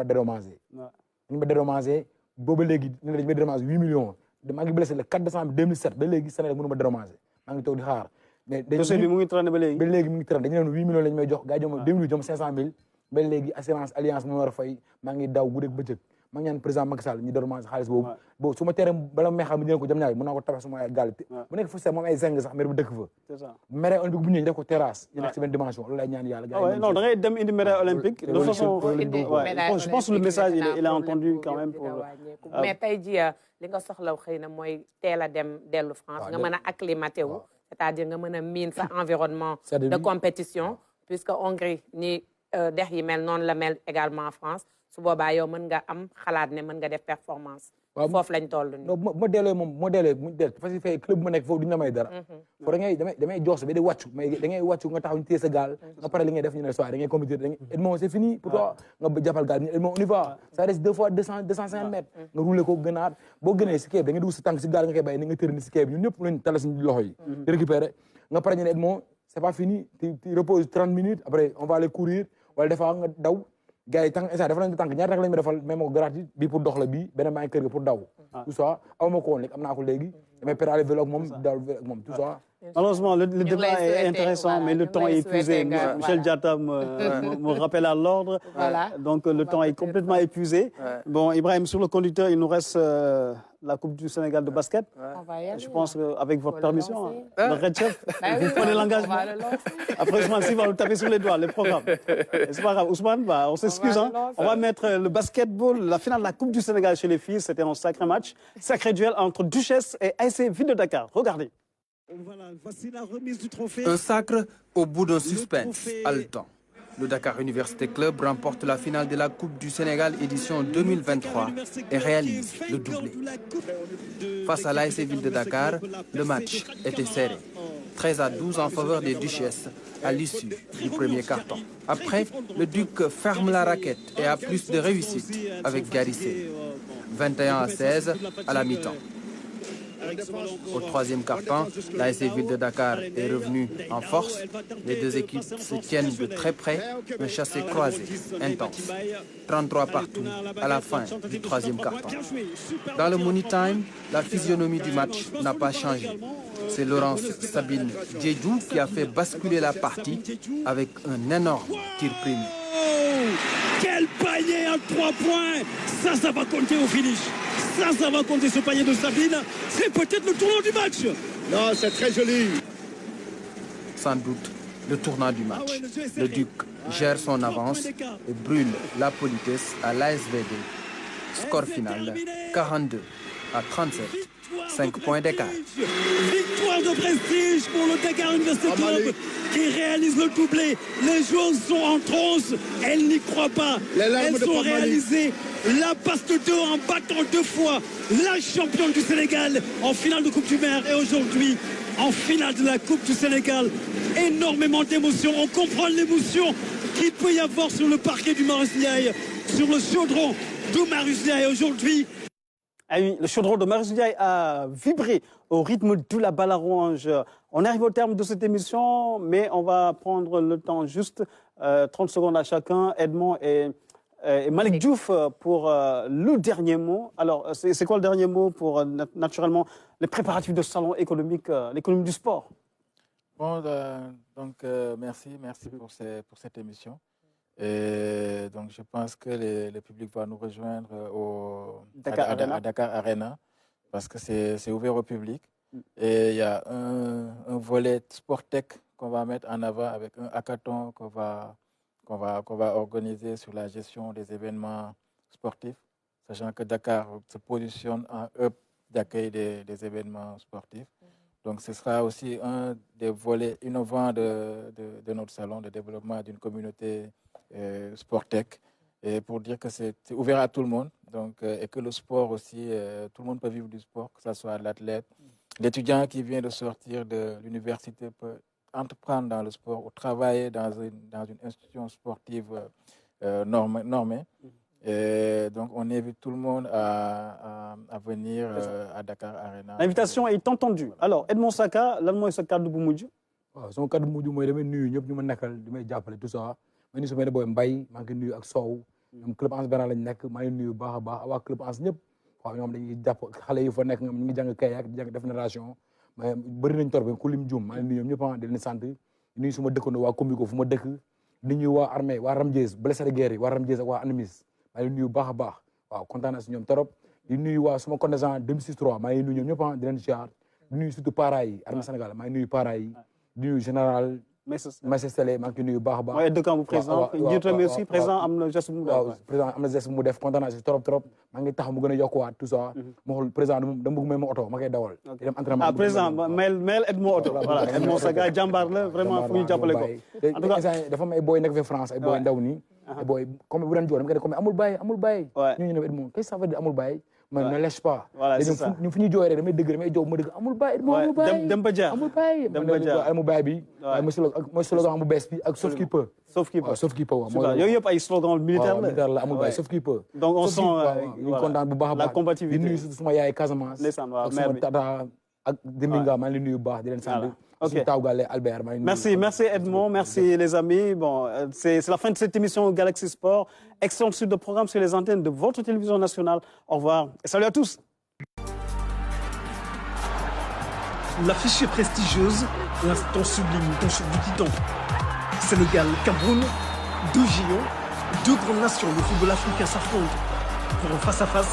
ma dédommagé booba léegi ñu ne dañ may dédommagé 8 millions maa ngi blessé le 4 décembre 2007 ba léegi Sénélec mënu ma dédommagé maa ngi toog di xaar mais dossier bi mu ngi traîné ba léegi mu ngi traîné dañu leen 8 millions lañ may jox gars yi jox ma 2000 jox ma 500 000 ba léegi assurance alliance mu war a fay maa ngi daw guddeeg bëccëg maa ngi ñaan président Macky Sall ñu dédommagé xaalis boobu su ma teree bala may xam ne ko jam ñaar mën naa ko tabax suma gaal bu nekk fu se moom ay zeng sax maire bu dëkk fa maire olympique bu ñëwee def ko terrasse ñu nekk si benn dimension loolu lay ñaan yàlla non da ngay dem indi maire olympique de façon je pense que le message il est entendu quand même pour mais tey jii li nga soxla xëy na mooy teel a dem dellu France nga mën a acclimaté wu c'est-à-dire nga mën a miin sa environnement de compétition puisque Hongrie ni dex yi mel noonu la mel également en France su boobaa yow mën nga am xalaat ne mën nga def performance foofu lañ toll nii bu ma dellee moom bu ma dellee parce que fay club bu ma nekk foofu duñu la may dara foo damay jox ba di wàccu mais da ngay wàccu nga taxaw ñu téye sa gaal nga pare li ngay def ñu ne soir da ngay compétir Edmond c'est fini pour toi nga jàppal gaal Edmond on y va ça reste 2 fois 250 mètres nga roulé ko gënaat boo gënee si kee bi da ngay dugg sa tànk si gaal nga koy bàyyi ni nga tërni si kee bi ñun ñëpp lañ tala suñu loxo yi di récupérer nga pare ñu ne Edmond c'est pas fini tu reposes 30 minutes après on va aller courir wala des fois nga daw gars yi tànk instant dafa nañ tànk ñaata rek lañ ma defal même ko gratuit bii pour dox la bii beneen maa ngi kër ga pour daw tout ça aw ma ko woon léegi am naa ko léegi damay pédale vélo ak moom daw vélo ak moom tout ça malheureusement le débat est intéressant mais le temps est épuisé Michel Diatta me rappelle à l'ordre donc le temps est complètement épuisé bon Ibrahim sur le conducteur il nous reste la Coupe du Sénégal de basket. Je pense qu'avec votre permission, le Red Chef, vous prenez l'engagement. Après, Ousmane Sy va nous taper sur les doigts, les programmes. C'est pas grave. Ousmane, on s'excuse. On va mettre le basketball, la finale de la Coupe du Sénégal chez les filles. C'était un sacré match, sacré duel entre Duchesse et ASC Ville de Dakar. Regardez. Voilà, voici la remise du trophée. Un sacre au bout d'un suspense haletant. Le Dakar Université Club remporte la finale de la Coupe du Sénégal édition 2023 et réalise le doublé. Face à l'ASC Ville de Dakar, le match était serré. 13-12 en faveur des Duchesses à l'issue du premier carton. Après, le Duc ferme la raquette et a plus de réussite avec Garissé. 21-16 à la mi-temps. Au troisième quart-temps, l'ASC Ville de Dakar est revenue en force. Les deux équipes se tiennent de très près, un chassé-croisé intense. 33 partout à la fin du troisième quart-temps. Dans le Money Time, la physionomie du match n'a pas changé. C'est Laurence Sabine Djedjou qui a fait basculer la partie avec un énorme tir primé. Quel panier à 3 points! Ça va compter au finish. Ça va compter ce panier de Sabine. C'est peut-être le tournant du match. Non, c'est très joli. Sans doute le tournant du match. Le Duc gère son avance et brûle la politesse à l'ASVD. Score final 42-37. 5 points d'écart. Victoire de prestige pour le Dakar Université Club qui réalise le doublé. Les joueurs sont en transe. Elles n'y croient pas. Elles ont réalisé la passe de deux en battant 2 fois la championne du Sénégal en finale de Coupe du Maire et aujourd'hui en finale de la Coupe du Sénégal. Énormément d'émotions. On comprend l'émotion qu'il peut y avoir sur le parquet du Marius Ndiaye, sur le chaudron de Marius Ndiaye aujourd'hui. Ah oui, le chaudron de Marius Ndiaye a vibré au rythme de la balle à rouge. On arrive au terme de cette émission, mais on va prendre le temps juste 30 secondes à chacun. Edmond et Malick Diouf pour le dernier mot. Alors, c'est quoi le dernier mot pour naturellement les préparatifs de salon économique, l'économie du sport? Bon, donc merci pour cette émission. Et donc, je pense que le public va nous rejoindre à Dakar Arena parce que c'est ouvert au public. Et il y a un volet Sportec qu'on va mettre en avant avec un hackathon qu'on va organiser sur la gestion des événements sportifs, sachant que Dakar se positionne en hub d'accueil des événements sportifs. Donc, ce sera aussi un des volets innovants de notre salon de développement d'une communauté Sportec. Et pour dire que c'est ouvert à tout le monde. Donc, et que le sport aussi, tout le monde peut vivre du sport, que ce soit l'athlète. L'étudiant qui vient de sortir de l'université peut entreprendre dans le sport ou travailler dans une institution sportive normée. Et donc, on invite tout le monde à venir à Dakar Arena. L'invitation est entendue. Alors, Edmond Saka, lan mooy sa kàddu bu mujj. waaw sama kàddu bu mujj mooy damay nuyu ñëpp ñu ma nekkal di may jàppale tout ça. ma nuyu sama boy Mbaye maa ngi nuyu ak Sow. ñoom club Anse Bernard lañ nekk maa ngi nuyu baax a baax waa club Anse ñëpp. waaw ñoom dañuy jàpp xale yu fa nekk ñoom ñu ngi jàng kayak di jàng def génération. mais bëri nañ torop ku lim juum maa ngi nuyu ñoom ñëpp di leen sant di nuyu suma dëkkandoo waa Comico fu ma dëkk di nuyu waa armée waa Ramdiès blessé de guerre yi waa Ramdiès ak waa Animis maa ngi nuyu baax a baax waaw kontaan naa si ñoom trop di nuyu waa suma contingent 2063 maa ngi nuyu ñoom ñëpp di leen ziar di nuyu surtout parents yi armée Sénégal maa ngi nuyu parents yi di nuyu général Maïssa Sélé maa ngi nuyu baax a baax waaye dëkk bu président njiit mi aussi président am na geste bu mu def waaw président am na geste bu mu def kontaan naa si trop maa ngi tax mu gën a yokkuwaat tout ça ma xool président dama bëgg may ma oto ma koy dawal di dem entraînement président mayel Edmond oto voilà Edmond Saka jàmbaar la vraiment fu ñu jàppale ko en tout cas dafa am ay boy nekk fi France ay boy ndaw nii ay boy comme bu daan joor dama koy comme amul bàyyi ñu ne Edmond qu'est-ce que ça veut dire amul bàyyi mais ne lèche pas ñu fu ñu jooy rek damay jow ma dëgg amul bàyyi amul bàyyi dem ba jaar amul bàyyi amul bàyyi bi mooy slogan bu bees bi ak sauf qui peut waaw yooyu yëpp ay slogan militaire la amul bàyyi sauf qui peut donc on sent ñu kontaan bu baax a baax di nuyu suma yaay Casamance ak suma tata ak Deminga maa ngi leen nuyu bu baax di leen sant ok Albert merci Edmond merci les amis bon c'est la fin de cette émission Galaxy Sport excellente suite de programme sur les antennes de votre télévision nationale au revoir et salut à tous. L'affiche est prestigieuse, l'instant sublime tombe sur du titan. Sénégal, Cameroun, deux géants, deux grandes nations de football africain s'affrontent pour un face-à-face